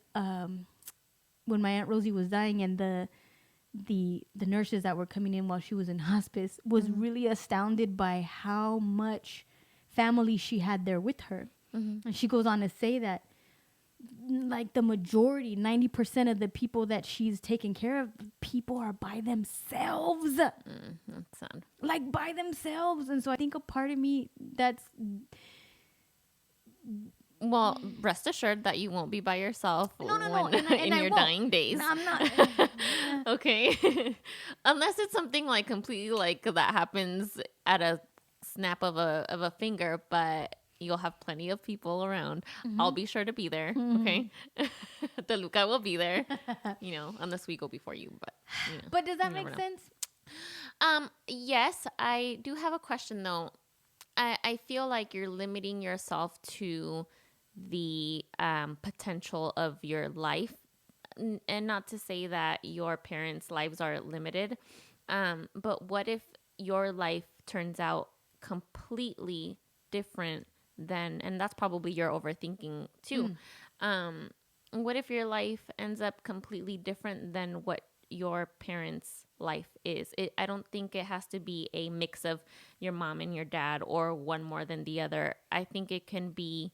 my Aunt Rosie was dying and the nurses that were coming in while she was in hospice was really astounded by how much family she had there with her. And she goes on to say that like the majority, 90% of the people that she's taking care of, people are by themselves. That's sad. Like by themselves. And so I think a part of me that's... Well, rest assured that you won't be by yourself no. in your dying days. No, I'm not. Okay. Unless it's something like completely like that happens at a snap of a finger, but you'll have plenty of people around. I'll be sure to be there. Okay. The Luca will be there, unless we go before you, but But does that make sense? Yes, I do have a question though. I feel like you're limiting yourself to the potential of your life, and not to say that your parents' lives are limited, but what if your life turns out completely different than, and that's probably your overthinking too, what if your life ends up completely different than what your parents' life is? I don't think it has to be a mix of your mom and your dad or one more than the other. I think it can be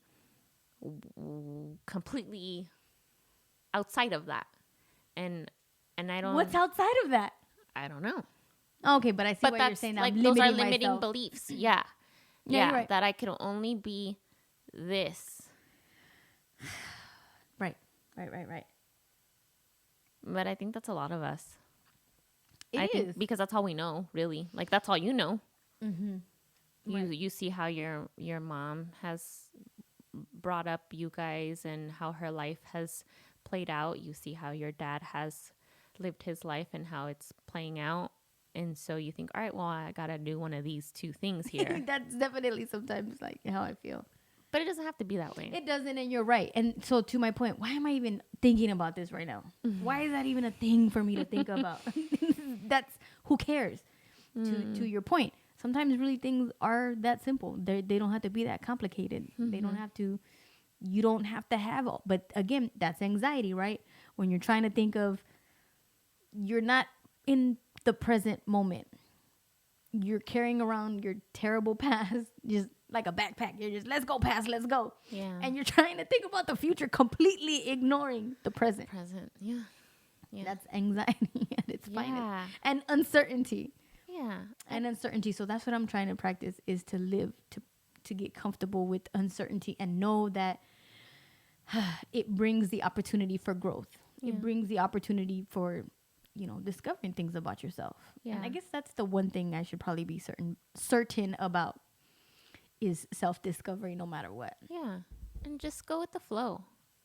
completely outside of that, and I don't... What's outside of that? I don't know. Okay, but I see what you're saying. Like I'm those are limiting limiting myself. beliefs. Yeah, you're right. That I can only be this. Right. But I think that's a lot of us. I think because that's all we know, really. Like that's all you know. You see how your mom has brought up you guys and how her life has played out. You see how your dad has lived his life and how it's playing out. And so you think, all right, well, I got to do one of these two things here. That's definitely sometimes like how I feel. But it doesn't have to be that way. It doesn't, and you're right. And so to my point, why am I even thinking about this right now? Why is that even a thing for me to think about? That's, who cares? To your point. Sometimes really things are that simple. They don't have to be that complicated. They don't have to, you don't have to have all. But again, that's anxiety, right? When you're trying to think of, you're not in the present moment. You're carrying around your terrible past just like a backpack. You're just, let's go past, let's go. Yeah. And you're trying to think about the future, completely ignoring the present. Yeah. That's anxiety at its finest. Yeah. And uncertainty. Yeah. And uncertainty. So that's what I'm trying to practice, is to live, to get comfortable with uncertainty and know that it brings the opportunity for growth. Yeah. It brings the opportunity for, discovering things about yourself. Yeah. And I guess that's the one thing I should probably be certain about, is self-discovery no matter what. Yeah. And just go with the flow,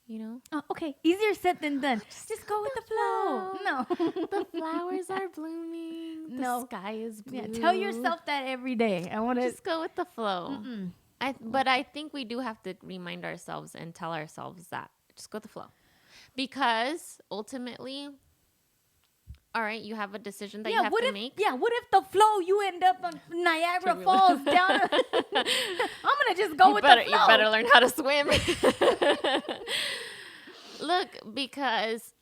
Oh, okay. Easier said than done. Just go with the flow. No. The flowers are blooming. The sky is blue. Yeah, tell yourself that every day. I want to just go with the flow. But I think we do have to remind ourselves and tell ourselves that. Just go with the flow. Because ultimately, all right, you have a decision that Yeah, you have what to if make. what if the flow you end up on Niagara Falls down? I'm gonna just go with the flow. You better learn how to swim. Look, because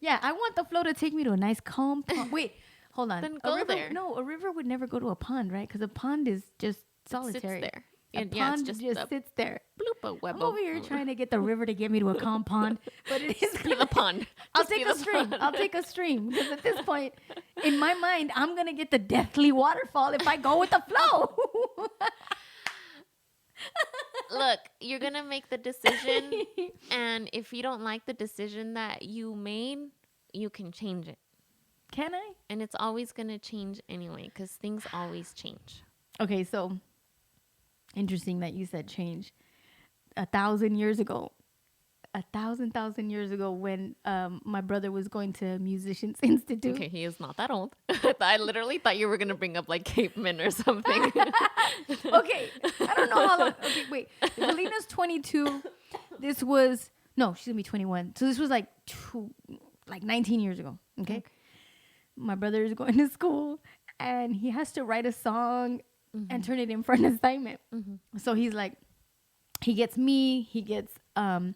Yeah, I want the flow to take me to a nice calm pond. Wait, hold on. Then A go river, there. No, a river would never go to a pond, right? Because a pond is just solitary. sits there. A It's pond just just a sits there. bloop a web. I'm over here trying to get the river to get me to a calm pond, but it is be the pond. I'll Just be take a the stream. pond. I'll take a stream because at this point, in my mind, I'm gonna get the deathly waterfall if I go with the flow. Look, you're gonna make the decision, and if you don't like the decision that you made, you can change it. Can I? And it's always gonna change anyway, because things always change. Okay, so interesting that you said change. 1,000 years ago, 1,000 years ago, when my brother was going to Musicians Institute. Okay, he is not that old. I literally thought you were gonna bring up like cavemen or something. Okay, I don't know how long. Okay, wait. Selena's 22. This was she's gonna be 21. So this was like 19 years ago. Okay. My brother is going to school and he has to write a song and turn it in for an assignment. So he's like, he gets me, he gets a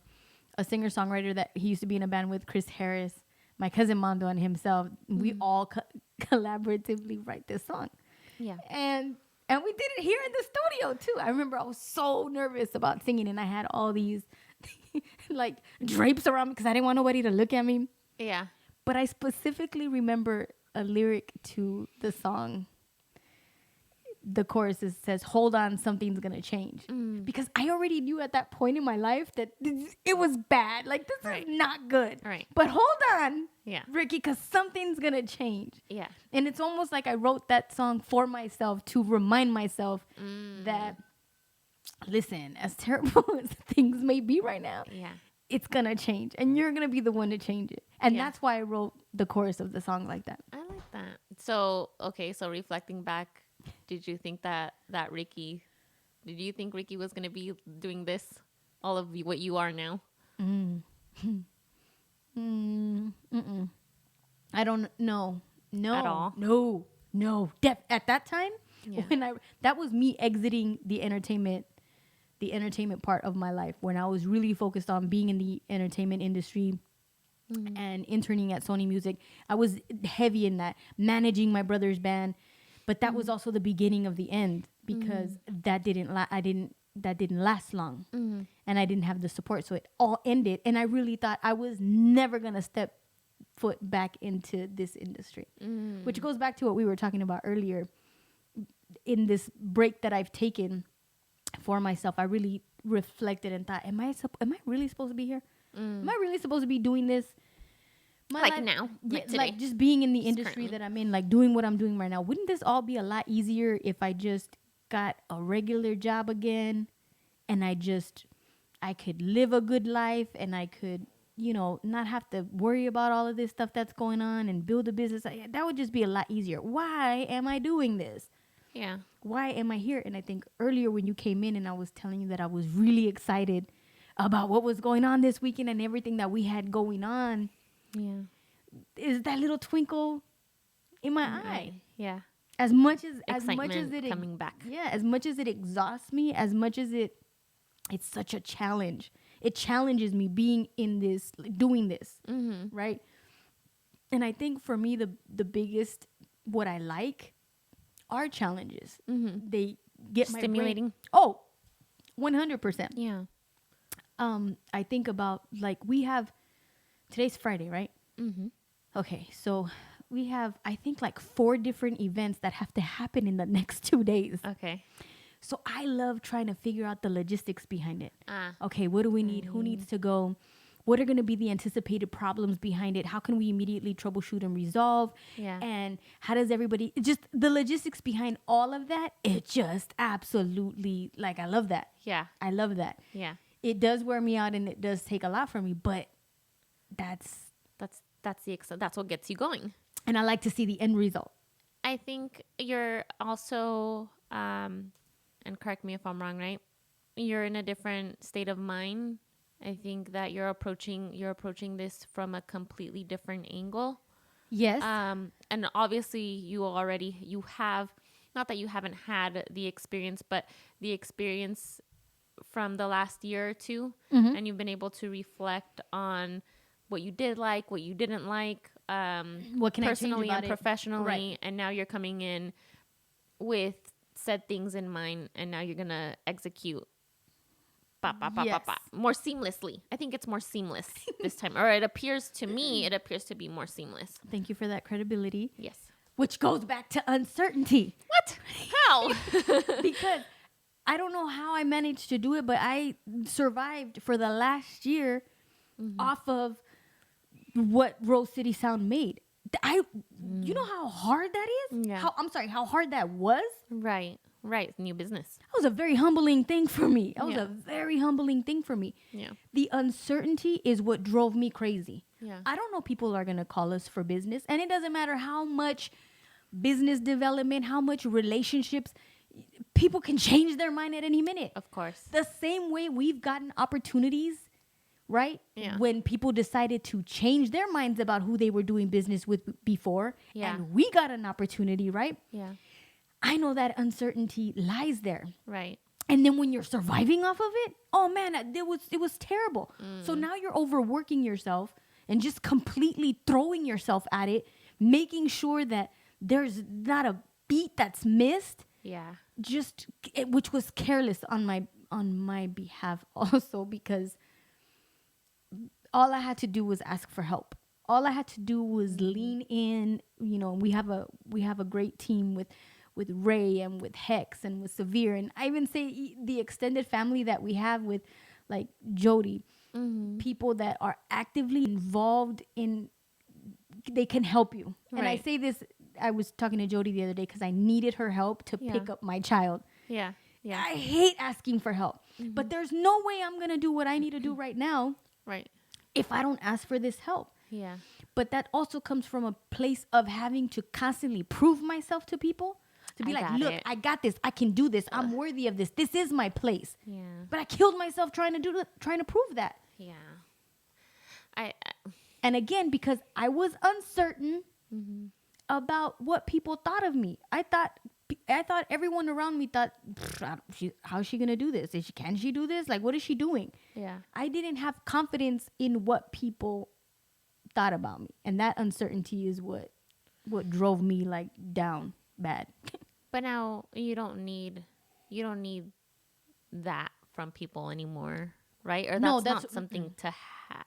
singer-songwriter that he used to be in a band with, Chris Harris, my cousin Mondo, and himself. We all collaboratively write this song. Yeah. And we did it here in the studio too. I remember I was so nervous about singing and I had all these like drapes around me because I didn't want nobody to look at me. Yeah. But I specifically remember a lyric to the song. The chorus says, "Hold on, something's gonna change." Because I already knew at that point in my life that it was bad. Like, this is not good. Right. But hold on, Yeah. Ricky, because something's gonna change. Yeah. And it's almost like I wrote that song for myself to remind myself that, listen, as terrible as things may be right now, Yeah. it's gonna change, and you're gonna be the one to change it. And Yeah. that's why I wrote the chorus of the song like that. I like that. So, okay, so reflecting back, did you think that Rickie was going to be doing this, all of what you are now? I don't know. No. At all? No. At that time, that was me exiting the entertainment part of my life, when I was really focused on being in the entertainment industry and interning at Sony Music. I was heavy in that, managing my brother's band, but that was also the beginning of the end, because that didn't last long, and I didn't have the support, so it all ended. And I really thought I was never gonna step foot back into this industry, which goes back to what we were talking about earlier. In this break that I've taken for myself, I really reflected and thought, am I really supposed to be here? Am I really supposed to be doing this? My Like life, now? yeah, Like today? like just being in the industry currently. that I'm in, like doing what I'm doing right now. Wouldn't this all be a lot easier if I just got a regular job again, and I could live a good life, and I could, not have to worry about all of this stuff that's going on and build a business? That would just be a lot easier. Why am I doing this? Yeah. Why am I here? And I think earlier when you came in and I was telling you that I was really excited about what was going on this weekend and everything that we had going on, Yeah. is that little twinkle in my eye. Yeah. As much as Excitement it coming back. Yeah, as much as it exhausts me, as much as it's such a challenge. It challenges me being in this, doing this, right? And I think for me, the biggest, what I like, are challenges. They get my Stimulating. brain. Oh, 100%. Yeah. I think about, like, today's Friday, right? Okay, so we have, I think, like 4 different events that have to happen in the next 2 days. Okay. So I love trying to figure out the logistics behind it. Ah. Okay, what do we need? Who needs to go? What are going to be the anticipated problems behind it? How can we immediately troubleshoot and resolve? Yeah. And how does everybody, just the logistics behind all of that, it just absolutely, like, I love that. Yeah. I love that. Yeah. It does wear me out and it does take a lot from me, but that's what gets you going. and I like to see the end result. I think you're also, and correct me if I'm wrong, right? You're in a different state of mind. I think that you're approaching this from a completely different angle. Yes. And obviously you have, not that you haven't had the experience, but the experience from the last year or two, and you've been able to reflect on what you did like, what you didn't like, What can I change personally about and it? professionally. Right. And now you're coming in with said things in mind, and now you're gonna execute Yes. more seamlessly. I think it's more seamless this time, or it appears to me, it appears to be more seamless. Thank you for that credibility. Yes. Which goes back to uncertainty. What? How? Because I don't know how I managed to do it, but I survived for the last year off of what Rose City Sound made. You know how hard that is? Yeah. How hard that was? Right. New business. That was a very humbling thing for me. Yeah. Yeah. The uncertainty is what drove me crazy. Yeah. I don't know people are going to call us for business. And it doesn't matter how much business development, how much relationships, people can change their mind at any minute. Of course. The same way we've gotten opportunities, right? Yeah. When people decided to change their minds about who they were doing business with before. Yeah. And we got an opportunity, right? Yeah. I know that uncertainty lies there. Right. And then when you're surviving off of it, oh man, it was terrible. So now you're overworking yourself and just completely throwing yourself at it, making sure that there's not a beat that's missed. Yeah. Which was careless on my behalf also, because all I had to do was ask for help. All I had to do was lean in. You know, we have a great team with Ray and with Hex and with Severe, and I even say the extended family that we have with like Jody, people that are actively involved in, they can help you. Right. And I say this, I was talking to Jody the other day because I needed her help to pick up my child. Yeah. Yeah. I hate asking for help, but there's no way I'm going to do what I need to do right now Right. if I don't ask for this help. Yeah. But that also comes from a place of having to constantly prove myself to people. To be I like, got look, it. I got this. I can do this. I'm worthy of this. This is my place. Yeah. But I killed myself trying to prove that. Yeah. I And again, because I was uncertain about what people thought of me. I thought everyone around me thought, how's she gonna do this? Can she do this? Like, what is she doing? yeah. I didn't have confidence in what people thought about me, and that uncertainty is what drove me like down bad. But now you don't need that from people anymore, right? Or No, that's that's- not something to have.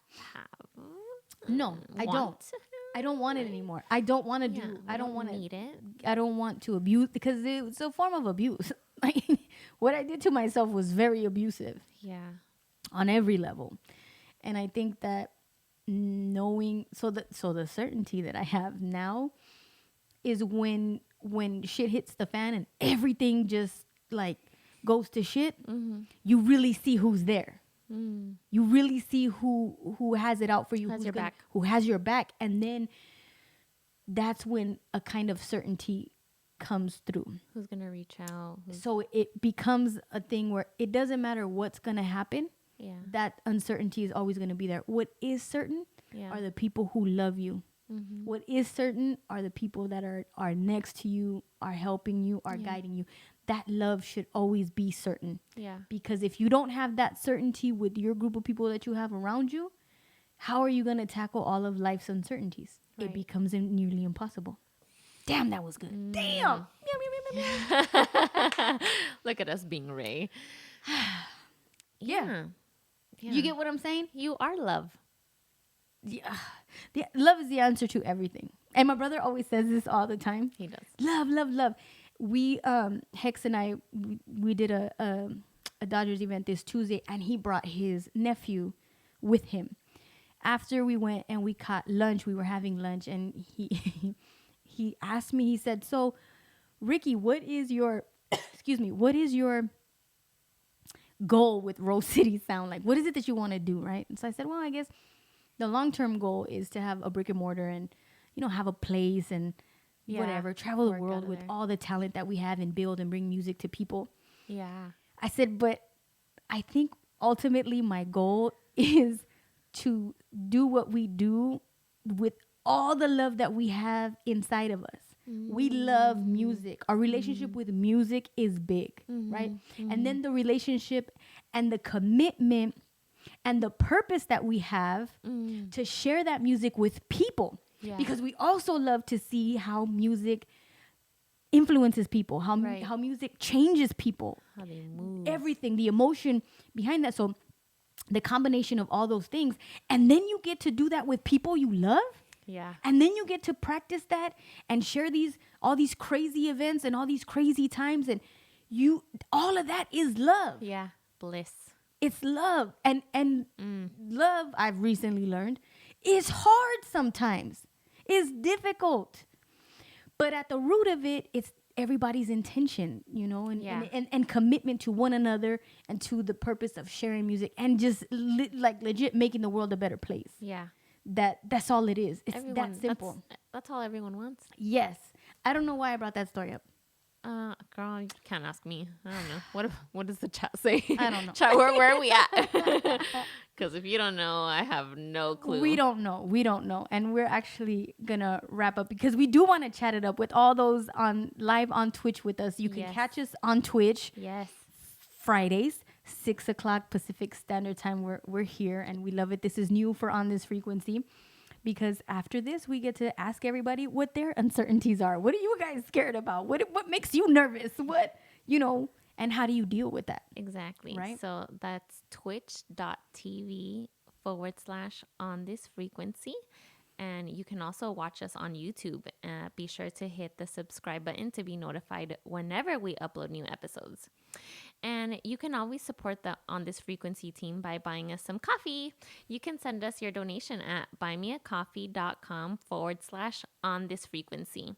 No, I don't. Want. I don't want it anymore. I don't want to Yeah, do. we I don't want to. need it. I don't want to abuse, because it's a form of abuse. Like, what I did to myself was very abusive Yeah. on every level, and I think that knowing the certainty that I have now is when shit hits the fan and everything just like goes to shit, you really see who's there. You really see who has it out for you, Has your back. who has your back, and then that's when a kind of certainty comes through. Who's gonna reach out? So it becomes a thing where it doesn't matter what's gonna happen. Yeah. That uncertainty is always gonna be there. What is certain Yeah. are the people who love you. What is certain are the people that are next to you, are helping you, are guiding you. That love should always be certain. Yeah. Because if you don't have that certainty with your group of people that you have around you, how are you going to tackle all of life's uncertainties? It Right. becomes nearly impossible. Damn, that was good. Damn. Look at us being Ray. Yeah. You get what I'm saying? You are love. Yeah. Love is the answer to everything. And my brother always says this all the time. He does. Love, love, love. We Hex and I we did a Dodgers event this Tuesday, and he brought his nephew with him. After we went and we caught lunch, we were having lunch, and he asked me, he said, "So, Rickie, what is your what is your goal with Rose City Sound? Like, what is it that you want to do, right?" And so I said, "Well, I guess the long-term goal is to have a brick and mortar and, have a place and whatever, travel the work out world of with there. all the talent that we have and build and bring music to people." Yeah. I said, "But I think ultimately my goal is to do what we do with all the love that we have inside of us. We love music. Our relationship with music is big, right? And then the relationship and the commitment and the purpose that we have to share that music with people. Yeah. Because we also love to see how music influences people, how music changes people. How they move. Everything, the emotion behind that. So the combination of all those things. And then you get to do that with people you love. Yeah. And then you get to practice that and share all these crazy events and all these crazy times. And all of that is love. Yeah. Bliss. It's love. And love, I've recently learned, is hard sometimes. It's difficult. But at the root of it, it's everybody's intention, and commitment to one another and to the purpose of sharing music and just legit making the world a better place. Yeah. That's all it is. It's that simple. That's all everyone wants. Yes. I don't know why I brought that story up. Girl, you can't ask me. I don't know. What does the chat say? I don't know. Chat, where are we at? Because if you don't know, I have no clue. We don't know. And we're actually going to wrap up because we do want to chat it up with all those live on Twitch with us. You can catch us on Twitch. Yes. Fridays, 6 o'clock Pacific Standard Time. We're here and we love it. This is new for On This Frequency. Because after this, we get to ask everybody what their uncertainties are. What are you guys scared about? What makes you nervous? And how do you deal with that? Exactly. Right. So that's twitch.tv /on this frequency. And you can also watch us on YouTube. Be sure to hit the subscribe button to be notified whenever we upload new episodes. And you can always support the On This Frequency team by buying us some coffee. You can send us your donation at buymeacoffee.com /on this frequency.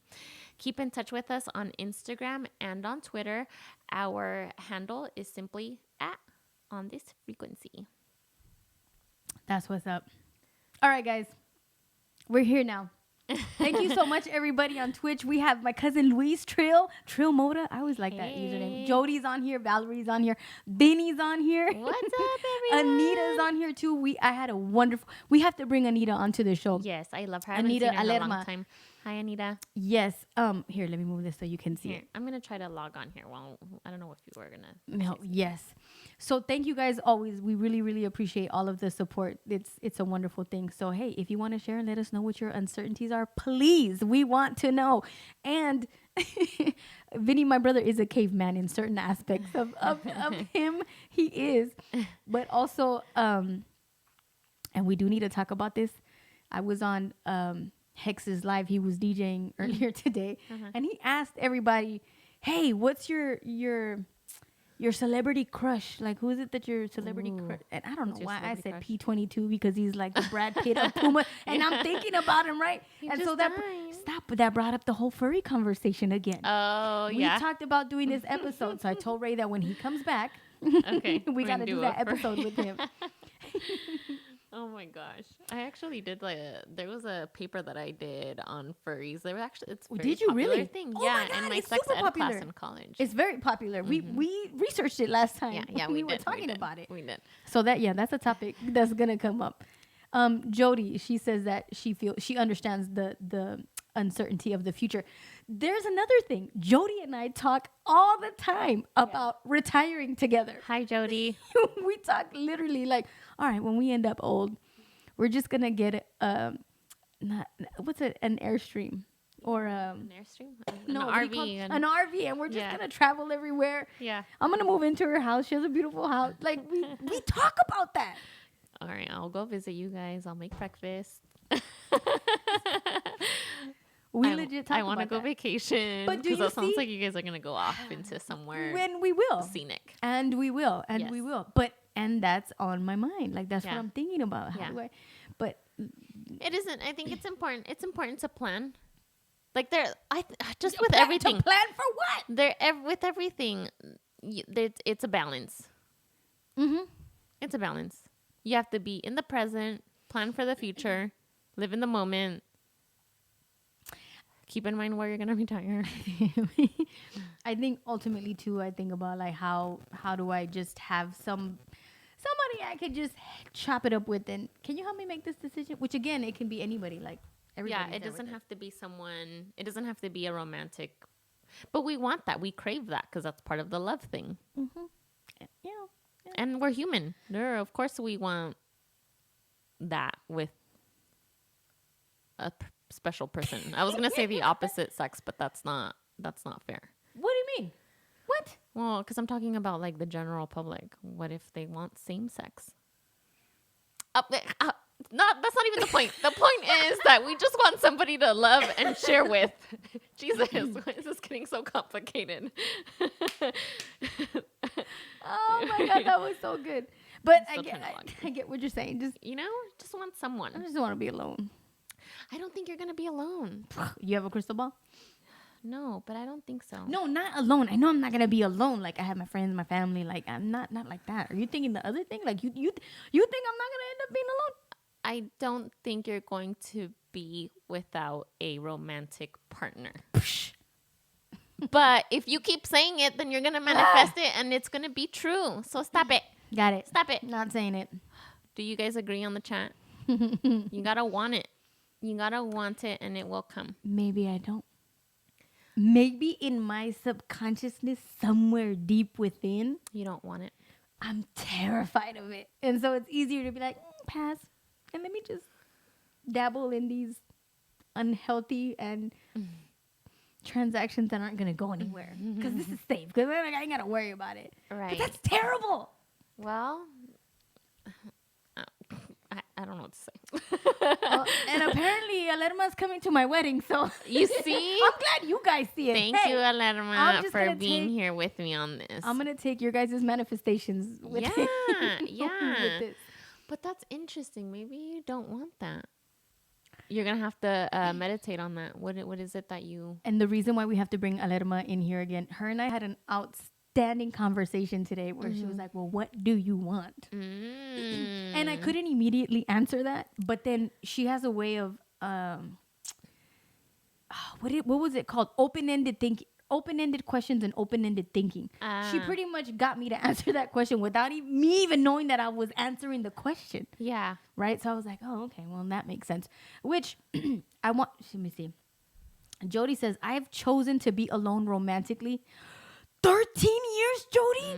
Keep in touch with us on Instagram and on Twitter. Our handle is simply @on this frequency. That's what's up. All right, guys. We're here now. Thank you so much, everybody on Twitch. We have my cousin Luis Trill Moda. I always like that username. Jody's on here. Valerie's on here. Benny's on here. What's up, everyone? Anita's on here too. We have to bring Anita onto the show. Yes, I love her. Anita I haven't seen her in a long Alerma. time. Hi, Anita. Yes. Here, let me move this so you can see Here, it. I'm going to try to log on here. Well, I don't know if you were going to. No, yes. So thank you guys always. We really, really appreciate all of the support. It's a wonderful thing. So, hey, if you want to share and let us know what your uncertainties are, please. We want to know. And Vinny, my brother, is a caveman in certain aspects of him. He is. But also, and we do need to talk about this. I was on Hex's live. He was DJing earlier today. And he asked everybody, hey, what's your celebrity crush? Like, who is it that your celebrity crush? And I don't know why I said P22 because he's like the Brad Pitt of Puma. And I'm thinking about him, right? And so that brought up the whole furry conversation again. Oh, We talked about doing this episode. So I told Ray that when he comes back, okay, we got to do that episode with him. Oh my gosh. I actually did there was a paper that I did on furries. They were actually, it's a very Did you popular really? thing. Oh yeah, my God, in my it's sex super ed popular. class in college. It's very popular. We researched it last time. Yeah, we did. were talking about it. We did. So that's a topic that's gonna come up. Jody, she says that she understands the uncertainty of the future. There's another thing. Jody and I talk all the time about retiring together. Hi, Jody. We talk literally like, all right, when we end up old, we're just gonna get an Airstream or An Airstream? no, An RV. an RV, and we're just gonna travel everywhere. Yeah. I'm gonna move into her house. She has a beautiful house. Like we talk about that. All right, I'll go visit you guys. I'll make breakfast. We legit talk about I want to go that. vacation. But do you it sounds see- like you guys are gonna go off into somewhere When we will. scenic. And we will. But that's on my mind. Like that's what Yeah. I'm thinking about. How Yeah. do I? But It isn't. I think it's important. It's important to plan. Like just with plan- everything. To plan for what? With everything, it's a balance. Mm-hmm. It's a balance. You have to be in the present, plan for the future, live in the moment. Keep in mind where you're gonna retire. I think ultimately too, I think about like how do I just have somebody I could just chop it up with, and can you help me make this decision? Which again, it can be anybody. Like Everybody's it there doesn't with have to be someone. It doesn't have to be a romantic. But we want that. We crave that because that's part of the love thing. Yeah. And we're human. Of course, we want that with a special person. I was gonna say the opposite sex, but that's not fair. What do you mean? What? Well, because I'm talking about like the general public. What if they want same sex? That's not even the point. The point is that we just want somebody to love and share with. Jesus, why is this getting so complicated? Oh my God, that was so good. But Still I trying to log get what you're saying. Just Just want someone. I just want to be alone. I don't think you're gonna be alone. You have a crystal ball? No, but I don't think so. No, not alone. I know I'm not gonna be alone. Like I have my friends, my family. Like I'm not like that. Are you thinking the other thing? Like you think I'm not gonna end up being alone? I don't think you're going to be without a romantic partner. But if you keep saying it, then you're gonna manifest it, and it's gonna be true. So stop it. Got it. Stop it. Not saying it. Do you guys agree on the chat? You gotta want it. You gotta want it, and it will come. Maybe I don't. Maybe in my subconsciousness, somewhere deep within, You don't want it. I'm terrified of it. And so it's easier to be like, pass. And let me just dabble in these unhealthy and transactions that aren't going to go anywhere. Because this is safe. Because I ain't got to worry about it. Right. But that's terrible. Well, I don't know what to say. Well, and apparently, Alerma's coming to my wedding. So You see? I'm glad you guys see it. Thank Hey, you, I'm Alerma, just for gonna being here with me on this. I'm going to take your guys' manifestations with Yeah. with this. But that's interesting. Maybe you don't want that. You're going to have to meditate on that. What is it that you... And the reason why we have to bring Alerma in here again, her and I had an outstanding conversation today where she was like, well, what do you want? And I couldn't immediately answer that. But then she has a way of, what was it called? Open-ended questions and open-ended thinking. She pretty much got me to answer that question without me even knowing that I was answering the question. Yeah. Right? So I was like, oh, okay, well, that makes sense. Which let me see. Jody says, I have chosen to be alone romantically 13 years, Jody?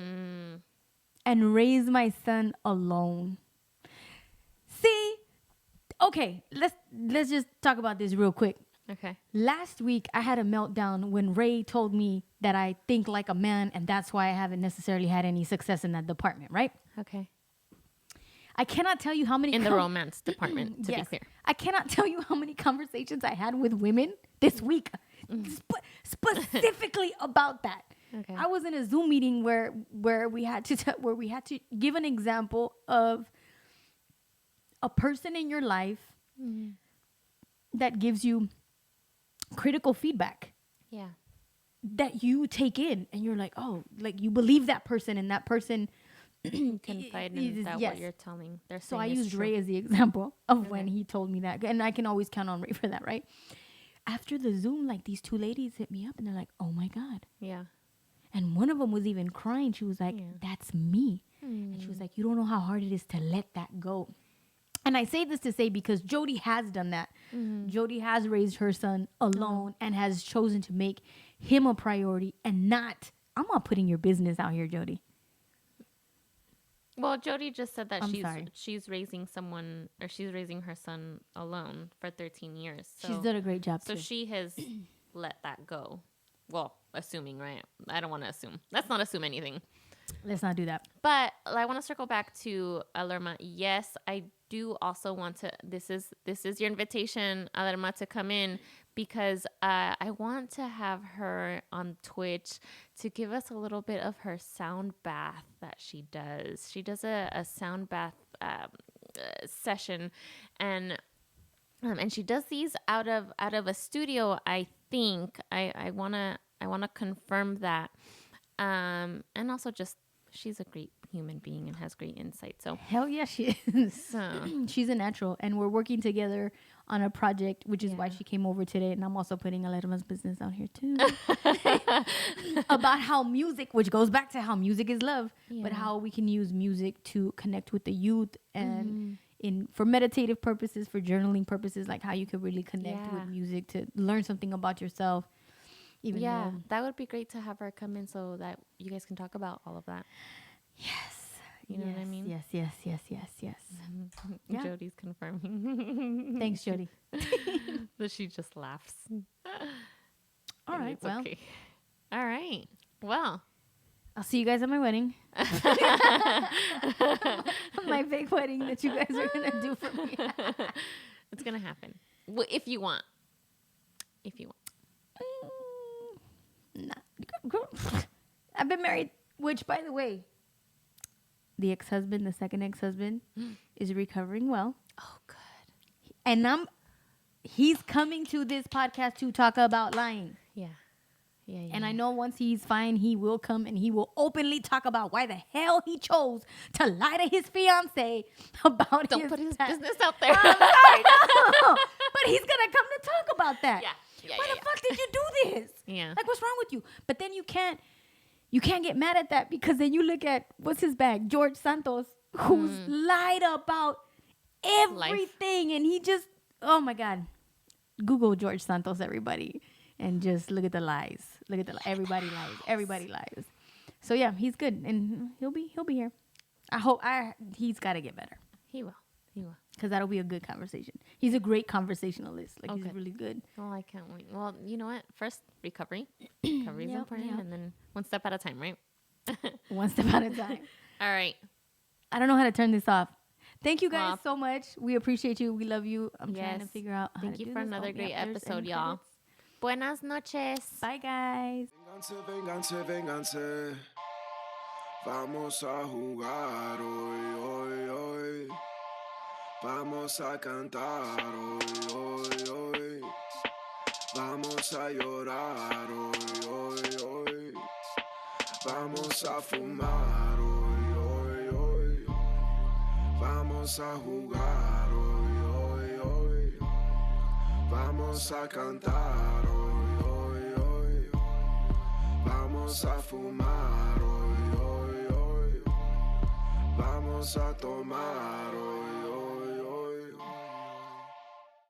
And raise my son alone. See? Okay, let's just talk about this real quick. Okay. Last week, I had a meltdown when Ray told me that I think like a man, and that's why I haven't necessarily had any success in that department, right? Okay. I cannot tell you how many... In the romance department, to be Yes. clear. I cannot tell you how many conversations I had with women this week, specifically about that. Okay. I was in a Zoom meeting where we had to give an example of a person in your life that gives you critical feedback Yeah. that you take in, and you're like, oh, like you believe that person, and that person Confide in that yes. what you're telling. They're So saying I is used true. Ray as the example of when he told me that. And I can always count on Ray for that, right? After the Zoom, like these two ladies hit me up and they're like, oh my God. Yeah. And one of them was even crying. She was like, that's me. And she was like, you don't know how hard it is to let that go. And I say this to say because Jody has done that. Jody has raised her son alone and has chosen to make him a priority and not, I'm not putting your business out here, Jody. Well, Jody just said that I'm sorry. she's raising someone, or she's raising her son alone for 13 years. So, She's done a great job so too. she has let that go. Well, assuming, right? I don't want to assume. Let's not assume anything. Let's not do that. But I want to circle back to Alerma. Yes, I do also want to. This is your invitation, Alerma, to come in, because I want to have her on Twitch to give us a little bit of her sound bath that she does. She does a sound bath session, and she does these out of a studio. I think I wanna confirm that. And also just she's a great human being and has great insight. So Hell yeah, she is. So She's a natural, and we're working together on a project, which is why she came over today. And I'm also putting Alerma's business out here too, about how music, which goes back to how music is love, but how we can use music to connect with the youth and for meditative purposes, for journaling purposes, like how you could really connect with music to learn something about yourself. Even though, that would be great to have her come in so that you guys can talk about all of that. yes. You know what I mean? Yes. Yeah. Jody's confirming. Thanks, Jody. But she just laughs. All right. It's Well, okay. All right. Well, I'll see you guys at my wedding. My big wedding that you guys are going to do for me. it's going to happen. If you want. If you want. Nah. I've been married, which, by the way, the second ex-husband, is recovering well. Oh, good. And he's coming to this podcast to talk about lying. Yeah. And I know once he's fine, he will come and he will openly talk about why the hell he chose to lie to his fiance about Don't his put his past. business out there. I'm sorry, no. But he's going to come to talk about that. Why the fuck did you do this? Yeah. Like, what's wrong with you? But then you can't get mad at that, because then you look at, what's his bag? George Santos, who's lied about everything. And he just, oh my God. Google George Santos, everybody. And just look at the lies. Everybody lies. Everybody lies. So yeah, he's good, and he'll be here. He's got to get better. He will. Because that'll be a good conversation. He's a great conversationalist. Like, Okay. he's really good. Well, I can't wait. Well, you know what? First, recovery. Recovery is important, and then one step at a time, right? One step at a time. All right. I don't know how to turn this off. Thank you guys so much. We appreciate you. We love you. I'm trying to figure out how Thank to you do for this. another great there's episode, end y'all. credits. Buenas noches. Bye, guys. Vénganse. Vamos a jugar hoy. Vamos a cantar hoy. Vamos a llorar hoy. Vamos a fumar hoy. Vamos a jugar hoy. Vamos a cantar hoy. Vamos a fumar hoy. Vamos a tomar hoy.